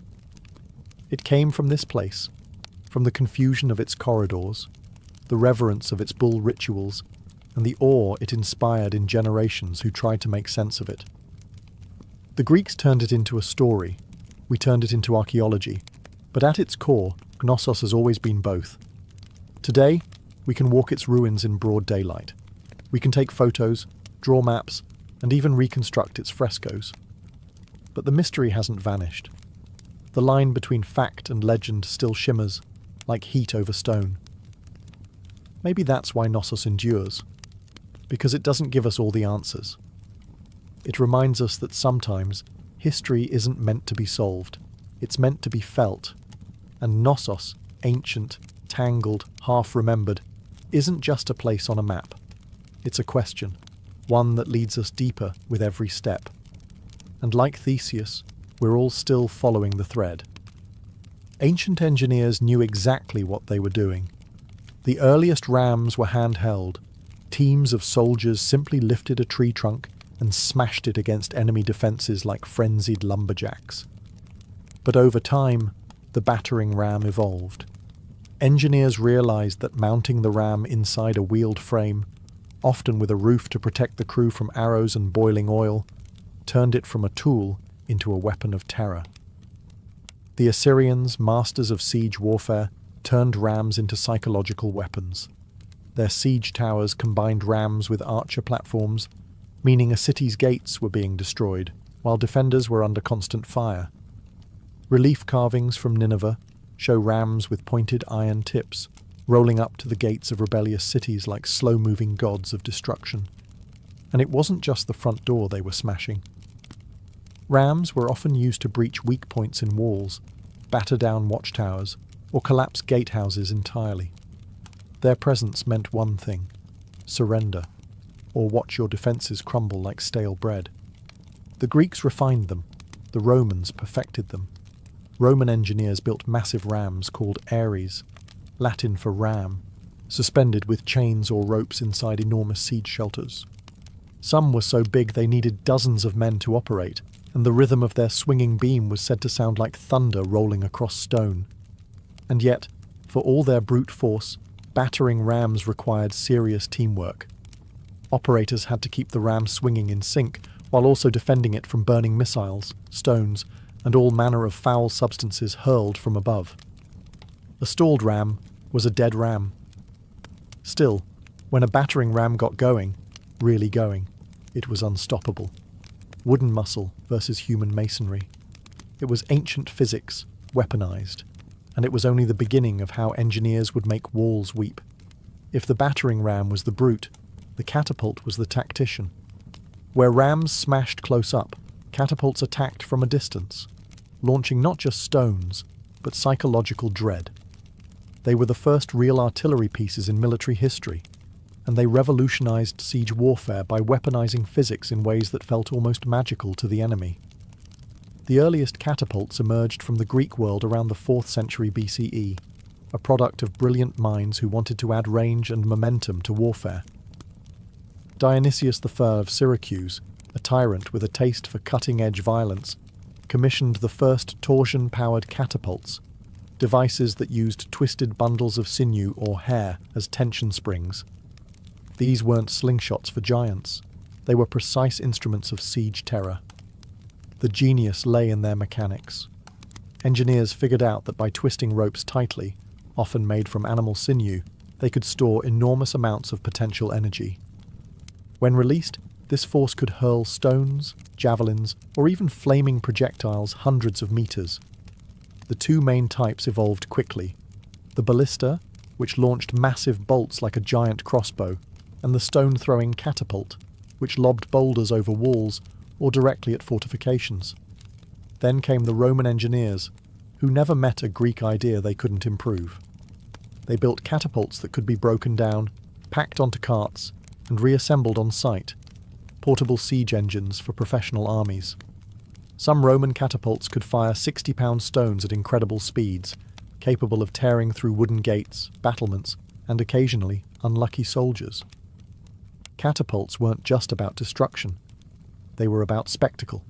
It came from this place, from the confusion of its corridors, the reverence of its bull rituals, and the awe it inspired in generations who tried to make sense of it. The Greeks turned it into a story, we turned it into archaeology, but at its core, Knossos has always been both. Today, we can walk its ruins in broad daylight. We can take photos, draw maps, and even reconstruct its frescoes. But the mystery hasn't vanished. The line between fact and legend still shimmers, like heat over stone. Maybe that's why Knossos endures, because it doesn't give us all the answers. It reminds us that sometimes history isn't meant to be solved, it's meant to be felt. And Knossos, ancient, tangled, half-remembered, isn't just a place on a map. It's a question, one that leads us deeper with every step. And like Theseus, we're all still following the thread. Ancient engineers knew exactly what they were doing. The earliest rams were handheld. Teams of soldiers simply lifted a tree trunk and smashed it against enemy defences like frenzied lumberjacks. But over time, the battering ram evolved. Engineers realised that mounting the ram inside a wheeled frame, often with a roof to protect the crew from arrows and boiling oil, turned it from a tool into a weapon of terror. The Assyrians, masters of siege warfare, turned rams into psychological weapons. Their siege towers combined rams with archer platforms, meaning a city's gates were being destroyed, while defenders were under constant fire. Relief carvings from Nineveh show rams with pointed iron tips, rolling up to the gates of rebellious cities like slow-moving gods of destruction. And it wasn't just the front door they were smashing. Rams were often used to breach weak points in walls, batter down watchtowers, or collapse gatehouses entirely. Their presence meant one thing: surrender, or watch your defences crumble like stale bread. The Greeks refined them, the Romans perfected them. Roman engineers built massive rams called ares, Latin for ram, suspended with chains or ropes inside enormous siege shelters. Some were so big they needed dozens of men to operate, and the rhythm of their swinging beam was said to sound like thunder rolling across stone. And yet, for all their brute force, battering rams required serious teamwork. Operators had to keep the ram swinging in sync, while also defending it from burning missiles, stones, and all manner of foul substances hurled from above. A stalled ram was a dead ram. Still, when a battering ram got going, really going, it was unstoppable. Wooden muscle versus human masonry. It was ancient physics, weaponized, and it was only the beginning of how engineers would make walls weep. If the battering ram was the brute, the catapult was the tactician. Where rams smashed close up, catapults attacked from a distance, launching not just stones, but psychological dread. They were the first real artillery pieces in military history, and they revolutionized siege warfare by weaponizing physics in ways that felt almost magical to the enemy. The earliest catapults emerged from the Greek world around the 4th century BCE, a product of brilliant minds who wanted to add range and momentum to warfare. Dionysius I of Syracuse, a tyrant with a taste for cutting-edge violence, commissioned the first torsion-powered catapults, devices that used twisted bundles of sinew or hair as tension springs. These weren't slingshots for giants. They were precise instruments of siege terror. The genius lay in their mechanics. Engineers figured out that by twisting ropes tightly, often made from animal sinew, they could store enormous amounts of potential energy. When released, this force could hurl stones, javelins, or even flaming projectiles hundreds of meters. The two main types evolved quickly: the ballista, which launched massive bolts like a giant crossbow, and the stone-throwing catapult, which lobbed boulders over walls or directly at fortifications. Then came the Roman engineers, who never met a Greek idea they couldn't improve. They built catapults that could be broken down, packed onto carts, and reassembled on site, portable siege engines for professional armies. Some Roman catapults could fire 60-pound stones at incredible speeds, capable of tearing through wooden gates, battlements, and occasionally unlucky soldiers. Catapults weren't just about destruction. They were about spectacle.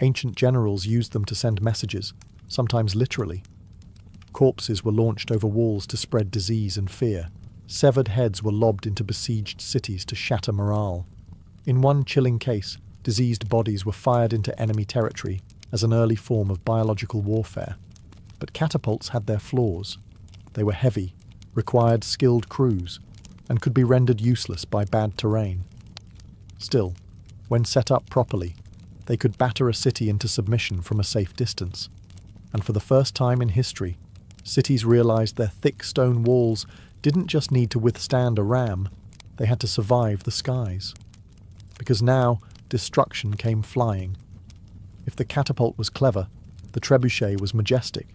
Ancient generals used them to send messages, sometimes literally. Corpses were launched over walls to spread disease and fear. Severed heads were lobbed into besieged cities to shatter morale. In one chilling case, diseased bodies were fired into enemy territory as an early form of biological warfare. But catapults had their flaws. They were heavy, required skilled crews, and could be rendered useless by bad terrain. Still, when set up properly, they could batter a city into submission from a safe distance. And for the first time in history, cities realized their thick stone walls didn't just need to withstand a ram, they had to survive the skies. Because now, destruction came flying. If the catapult was clever, the trebuchet was majestic.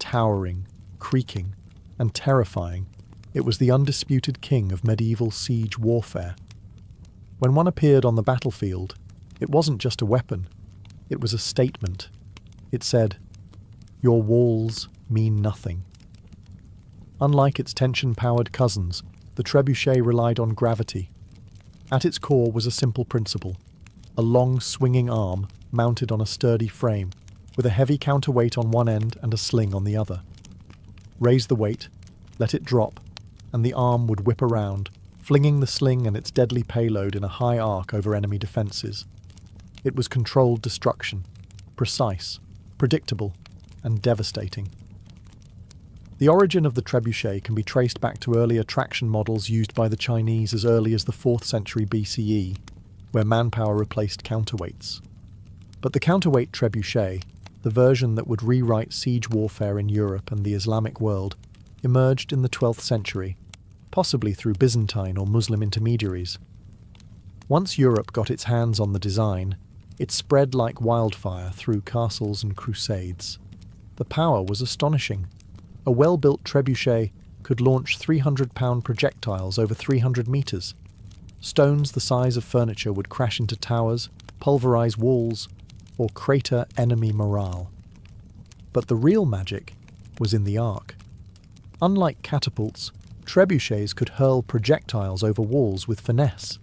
Towering, creaking, and terrifying, it was the undisputed king of medieval siege warfare. When one appeared on the battlefield, it wasn't just a weapon, it was a statement. It said, "Your walls mean nothing." Unlike its tension-powered cousins, the trebuchet relied on gravity. At its core was a simple principle: a long swinging arm mounted on a sturdy frame, with a heavy counterweight on one end and a sling on the other. Raise the weight, let it drop, and the arm would whip around, flinging the sling and its deadly payload in a high arc over enemy defences. It was controlled destruction, precise, predictable, and devastating. The origin of the trebuchet can be traced back to earlier traction models used by the Chinese as early as the 4th century BCE, where manpower replaced counterweights. But the counterweight trebuchet, the version that would rewrite siege warfare in Europe and the Islamic world, emerged in the 12th century, possibly through Byzantine or Muslim intermediaries. Once Europe got its hands on the design, it spread like wildfire through castles and crusades. The power was astonishing. A well-built trebuchet could launch 300-pound projectiles over 300 metres. Stones the size of furniture would crash into towers, pulverise walls, or crater enemy morale. But the real magic was in the arc. Unlike catapults, trebuchets could hurl projectiles over walls with finesse.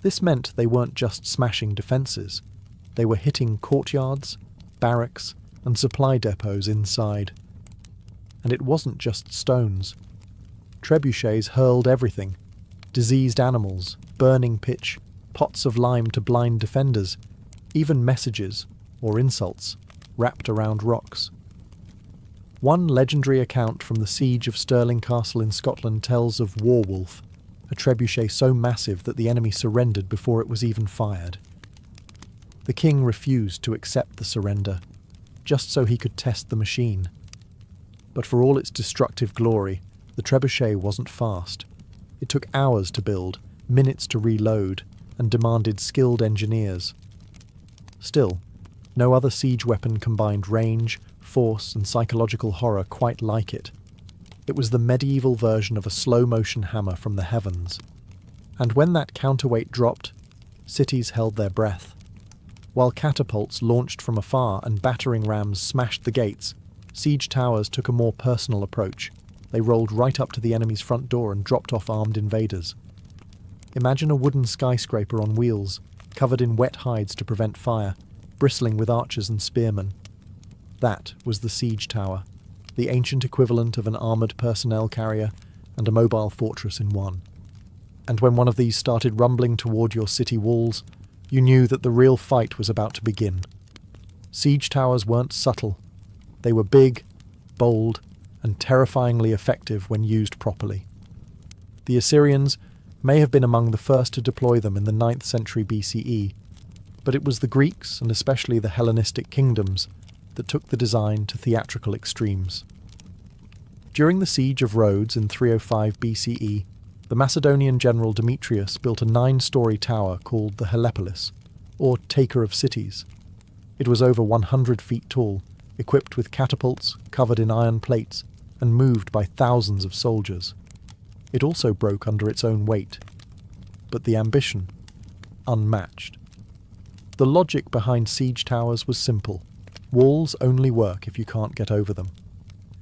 This meant they weren't just smashing defences. They were hitting courtyards, barracks, and supply depots inside. And it wasn't just stones. Trebuchets hurled everything: diseased animals, burning pitch, pots of lime to blind defenders, even messages, or insults, wrapped around rocks. One legendary account from the siege of Stirling Castle in Scotland tells of Warwolf, a trebuchet so massive that the enemy surrendered before it was even fired. The king refused to accept the surrender, just so he could test the machine. But for all its destructive glory, the trebuchet wasn't fast. It took hours to build, minutes to reload, and demanded skilled engineers. Still, no other siege weapon combined range, force, and psychological horror quite like it. It was the medieval version of a slow-motion hammer from the heavens. And when that counterweight dropped, cities held their breath. While catapults launched from afar and battering rams smashed the gates, siege towers took a more personal approach. They rolled right up to the enemy's front door and dropped off armed invaders. Imagine a wooden skyscraper on wheels, covered in wet hides to prevent fire, bristling with archers and spearmen. That was the siege tower, the ancient equivalent of an armoured personnel carrier and a mobile fortress in one. And when one of these started rumbling toward your city walls, you knew that the real fight was about to begin. Siege towers weren't subtle. They were big, bold, and terrifyingly effective when used properly. The Assyrians may have been among the first to deploy them in the 9th century BCE, but it was the Greeks, and especially the Hellenistic kingdoms, that took the design to theatrical extremes. During the siege of Rhodes in 305 BCE, the Macedonian general Demetrius built a 9-story tower called the Helepolis, or Taker of Cities. It was over 100 feet tall, equipped with catapults, covered in iron plates, and moved by thousands of soldiers. It also broke under its own weight. But the ambition, unmatched. The logic behind siege towers was simple. Walls only work if you can't get over them.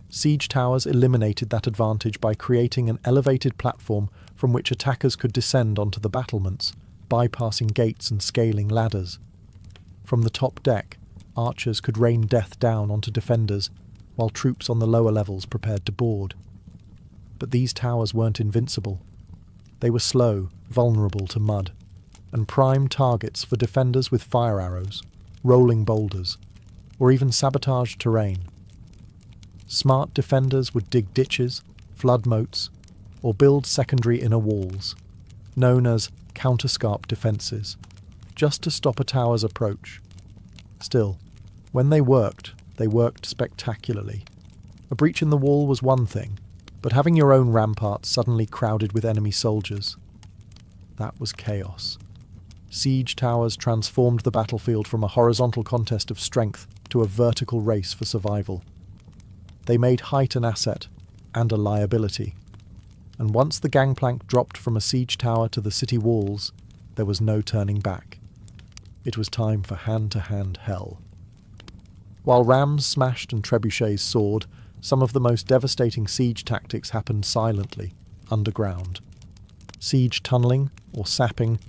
Siege towers eliminated that advantage by creating an elevated platform from which attackers could descend onto the battlements, bypassing gates and scaling ladders. From the top deck, archers could rain death down onto defenders, while troops on the lower levels prepared to board. But these towers weren't invincible. They were slow, vulnerable to mud, and prime targets for defenders with fire arrows, rolling boulders, or even sabotaged terrain. Smart defenders would dig ditches, flood moats, or build secondary inner walls, known as counterscarp defences, just to stop a tower's approach. Still, when they worked spectacularly. A breach in the wall was one thing, but having your own ramparts suddenly crowded with enemy soldiers, that was chaos. Siege towers transformed the battlefield from a horizontal contest of strength to a vertical race for survival. They made height an asset and a liability, and once the gangplank dropped from a siege tower to the city walls, there was no turning back. It was time for hand-to-hand hell. While rams smashed and trebuchets soared, some of the most devastating siege tactics happened silently, underground. Siege tunnelling, or sapping,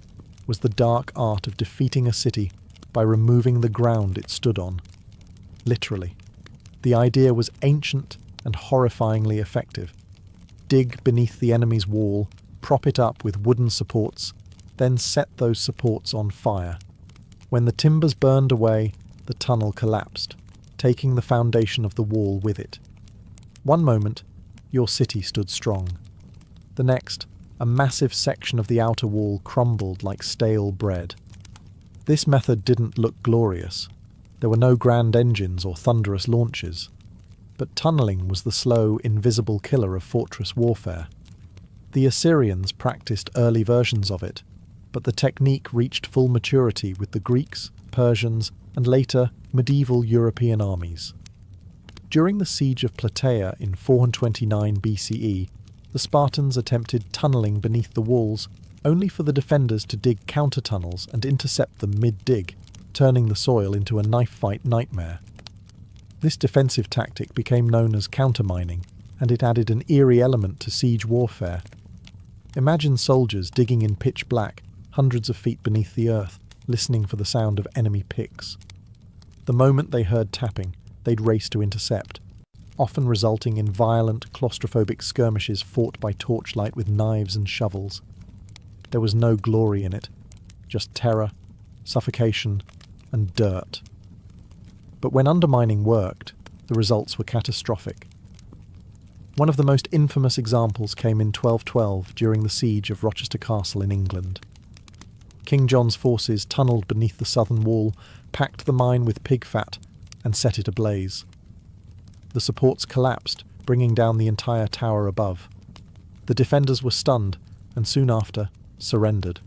was the dark art of defeating a city by removing the ground it stood on. Literally. The idea was ancient and horrifyingly effective. Dig beneath the enemy's wall, prop it up with wooden supports, then set those supports on fire. When the timbers burned away, the tunnel collapsed, taking the foundation of the wall with it. One moment, your city stood strong. The next, a massive section of the outer wall crumbled like stale bread. This method didn't look glorious. There were no grand engines or thunderous launches. But tunnelling was the slow, invisible killer of fortress warfare. The Assyrians practiced early versions of it, but the technique reached full maturity with the Greeks, Persians, and later medieval European armies. During the siege of Plataea in 429 BCE, the Spartans attempted tunnelling beneath the walls, only for the defenders to dig counter-tunnels and intercept them mid-dig, turning the soil into a knife-fight nightmare. This defensive tactic became known as countermining, and it added an eerie element to siege warfare. Imagine soldiers digging in pitch black, hundreds of feet beneath the earth, listening for the sound of enemy picks. The moment they heard tapping, they'd race to intercept, often resulting in violent, claustrophobic skirmishes fought by torchlight with knives and shovels. There was no glory in it, just terror, suffocation, and dirt. But when undermining worked, the results were catastrophic. One of the most infamous examples came in 1212 during the siege of Rochester Castle in England. King John's forces tunnelled beneath the southern wall, packed the mine with pig fat, and set it ablaze. The supports collapsed, bringing down the entire tower above. The defenders were stunned, and soon after, surrendered.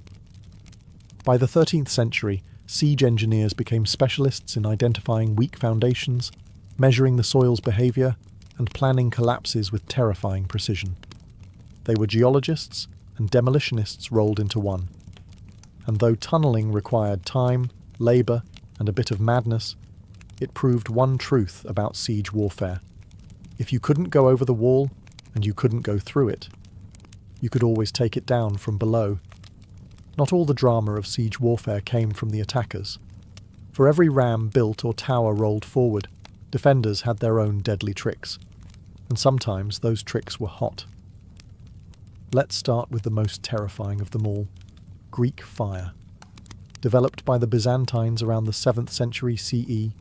By the 13th century, siege engineers became specialists in identifying weak foundations, measuring the soil's behaviour, and planning collapses with terrifying precision. They were geologists and demolitionists rolled into one. And though tunnelling required time, labour, and a bit of madness, it proved one truth about siege warfare. If you couldn't go over the wall, and you couldn't go through it, you could always take it down from below. Not all the drama of siege warfare came from the attackers. For every ram built or tower rolled forward, defenders had their own deadly tricks, and sometimes those tricks were hot. Let's start with the most terrifying of them all, Greek fire. Developed by the Byzantines around the 7th century CE,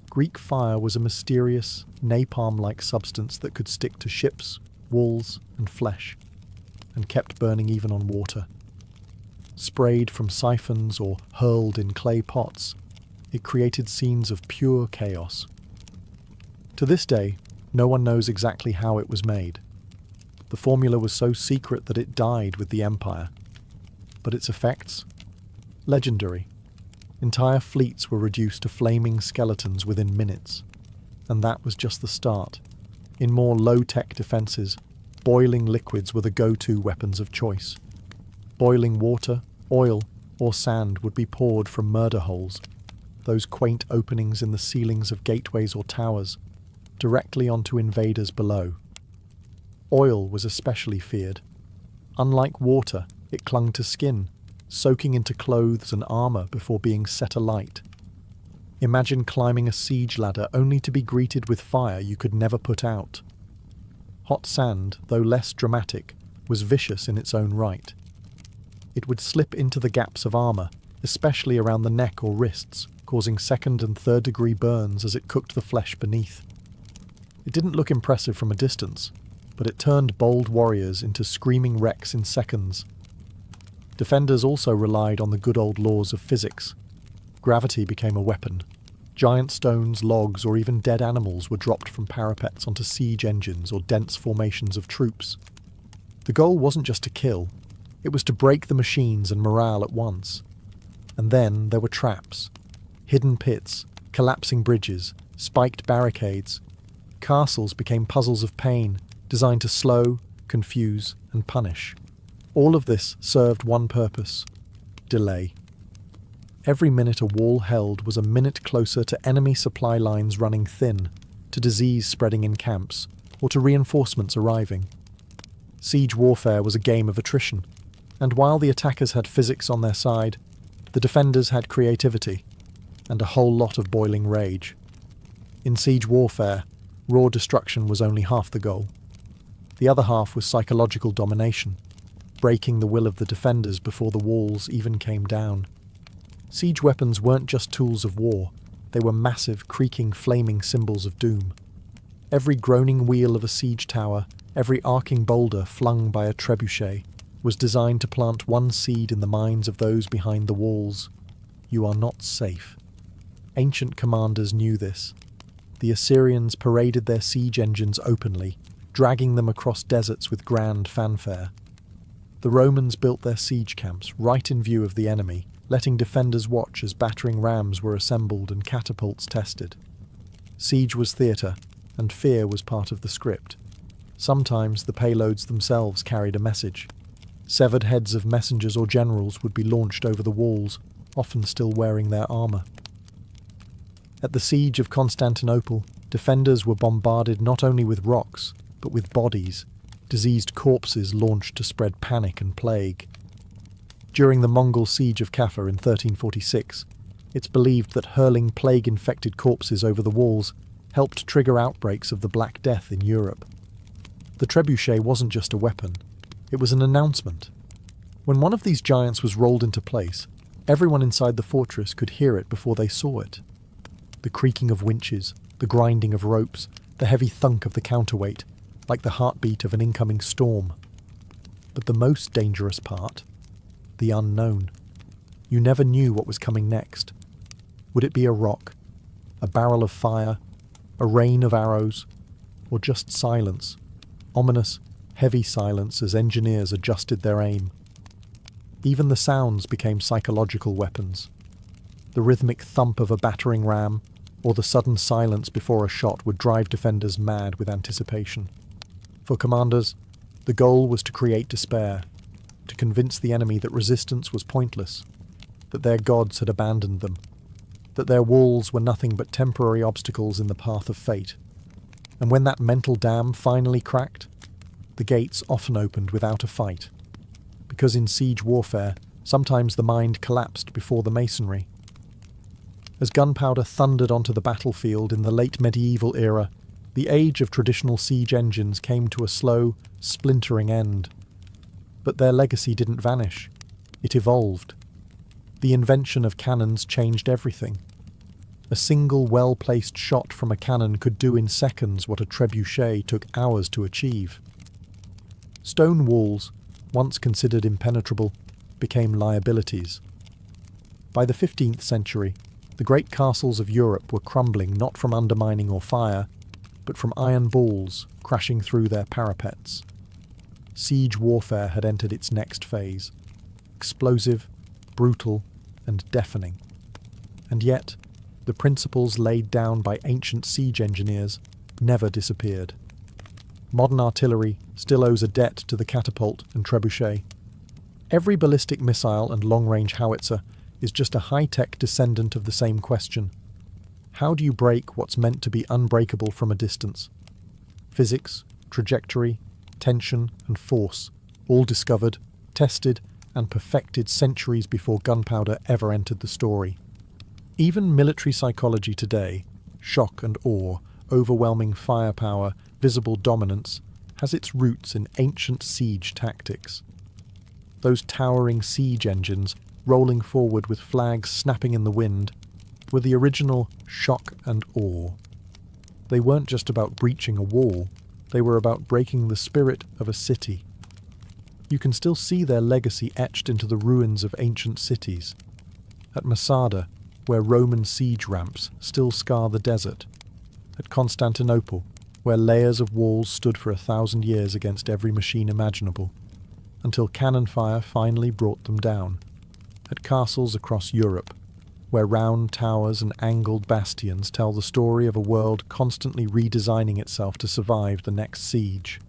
Greek fire was a mysterious, napalm-like substance that could stick to ships, walls, and flesh, and kept burning even on water. Sprayed from siphons or hurled in clay pots, it created scenes of pure chaos. To this day, no one knows exactly how it was made. The formula was so secret that it died with the empire. But its effects? Legendary. Entire fleets were reduced to flaming skeletons within minutes. And that was just the start. In more low-tech defences, boiling liquids were the go-to weapons of choice. Boiling water, oil, or sand would be poured from murder holes, those quaint openings in the ceilings of gateways or towers, directly onto invaders below. Oil was especially feared. Unlike water, it clung to skin, soaking into clothes and armour before being set alight. Imagine climbing a siege ladder only to be greeted with fire you could never put out. Hot sand, though less dramatic, was vicious in its own right. It would slip into the gaps of armour, especially around the neck or wrists, causing second and third degree burns as it cooked the flesh beneath. It didn't look impressive from a distance, but it turned bold warriors into screaming wrecks in seconds. Defenders also relied on the good old laws of physics. Gravity became a weapon. Giant stones, logs, or even dead animals were dropped from parapets onto siege engines or dense formations of troops. The goal wasn't just to kill, it was to break the machines and morale at once. And then there were traps. Hidden pits, collapsing bridges, spiked barricades. Castles became puzzles of pain, designed to slow, confuse, and punish. All of this served one purpose: delay. Every minute a wall held was a minute closer to enemy supply lines running thin, to disease spreading in camps, or to reinforcements arriving. Siege warfare was a game of attrition, and while the attackers had physics on their side, The defenders had creativity, and a whole lot of boiling rage. In siege warfare, raw destruction was only half the goal. The other half was psychological domination, breaking the will of the defenders before the walls even came down. Siege weapons weren't just tools of war, they were massive, creaking, flaming symbols of doom. Every groaning wheel of a siege tower, every arcing boulder flung by a trebuchet, was designed to plant one seed in the minds of those behind the walls. You are not safe. Ancient commanders knew this. The Assyrians paraded their siege engines openly, dragging them across deserts with grand fanfare. The Romans built their siege camps right in view of the enemy, letting defenders watch as battering rams were assembled and catapults tested. Siege was theatre, and fear was part of the script. Sometimes the payloads themselves carried a message. Severed heads of messengers or generals would be launched over the walls, often still wearing their armour. At the siege of Constantinople, defenders were bombarded not only with rocks, but with bodies, diseased corpses launched to spread panic and plague. During the Mongol siege of Kaffa in 1346, it's believed that hurling plague-infected corpses over the walls helped trigger outbreaks of the Black Death in Europe. The trebuchet wasn't just a weapon, it was an announcement. When one of these giants was rolled into place, everyone inside the fortress could hear it before they saw it. The creaking of winches, the grinding of ropes, the heavy thunk of the counterweight, like the heartbeat of an incoming storm. But the most dangerous part, the unknown. You never knew what was coming next. Would it be a rock, a barrel of fire, a rain of arrows, or just silence, ominous, heavy silence as engineers adjusted their aim? Even the sounds became psychological weapons. The rhythmic thump of a battering ram, or the sudden silence before a shot would drive defenders mad with anticipation. For commanders, the goal was to create despair, to convince the enemy that resistance was pointless, that their gods had abandoned them, that their walls were nothing but temporary obstacles in the path of fate. And when that mental dam finally cracked, the gates often opened without a fight, because in siege warfare, sometimes the mind collapsed before the masonry. As gunpowder thundered onto the battlefield in the late medieval era, the age of traditional siege engines came to a slow, splintering end. But their legacy didn't vanish. It evolved. The invention of cannons changed everything. A single well-placed shot from a cannon could do in seconds what a trebuchet took hours to achieve. Stone walls, once considered impenetrable, became liabilities. By the 15th century, the great castles of Europe were crumbling not from undermining or fire, but from iron balls crashing through their parapets. Siege warfare had entered its next phase, explosive, brutal, and deafening. And yet, the principles laid down by ancient siege engineers never disappeared. Modern artillery still owes a debt to the catapult and trebuchet. Every ballistic missile and long-range howitzer is just a high-tech descendant of the same question. How do you break what's meant to be unbreakable from a distance? Physics, trajectory, tension, and force, all discovered, tested, and perfected centuries before gunpowder ever entered the story. Even military psychology today, shock and awe, overwhelming firepower, visible dominance, has its roots in ancient siege tactics. Those towering siege engines, rolling forward with flags snapping in the wind, were the original shock and awe. They weren't just about breaching a wall, they were about breaking the spirit of a city. You can still see their legacy etched into the ruins of ancient cities. At Masada, where Roman siege ramps still scar the desert. At Constantinople, where layers of walls stood for 1,000 years against every machine imaginable, until cannon fire finally brought them down. At castles across Europe, where round towers and angled bastions tell the story of a world constantly redesigning itself to survive the next siege.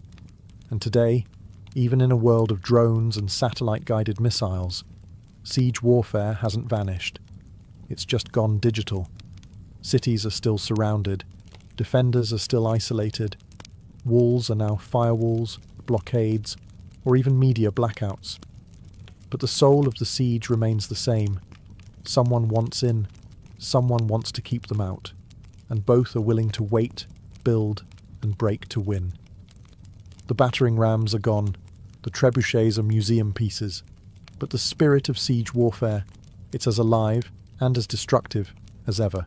And today, even in a world of drones and satellite-guided missiles, siege warfare hasn't vanished. It's just gone digital. Cities are still surrounded, defenders are still isolated, walls are now firewalls, blockades, or even media blackouts. But the soul of the siege remains the same, Someone wants in, someone wants to keep them out, and both are willing to wait, build, and break to win. The battering rams are gone, the trebuchets are museum pieces, but the spirit of siege warfare, it's as alive and as destructive as ever.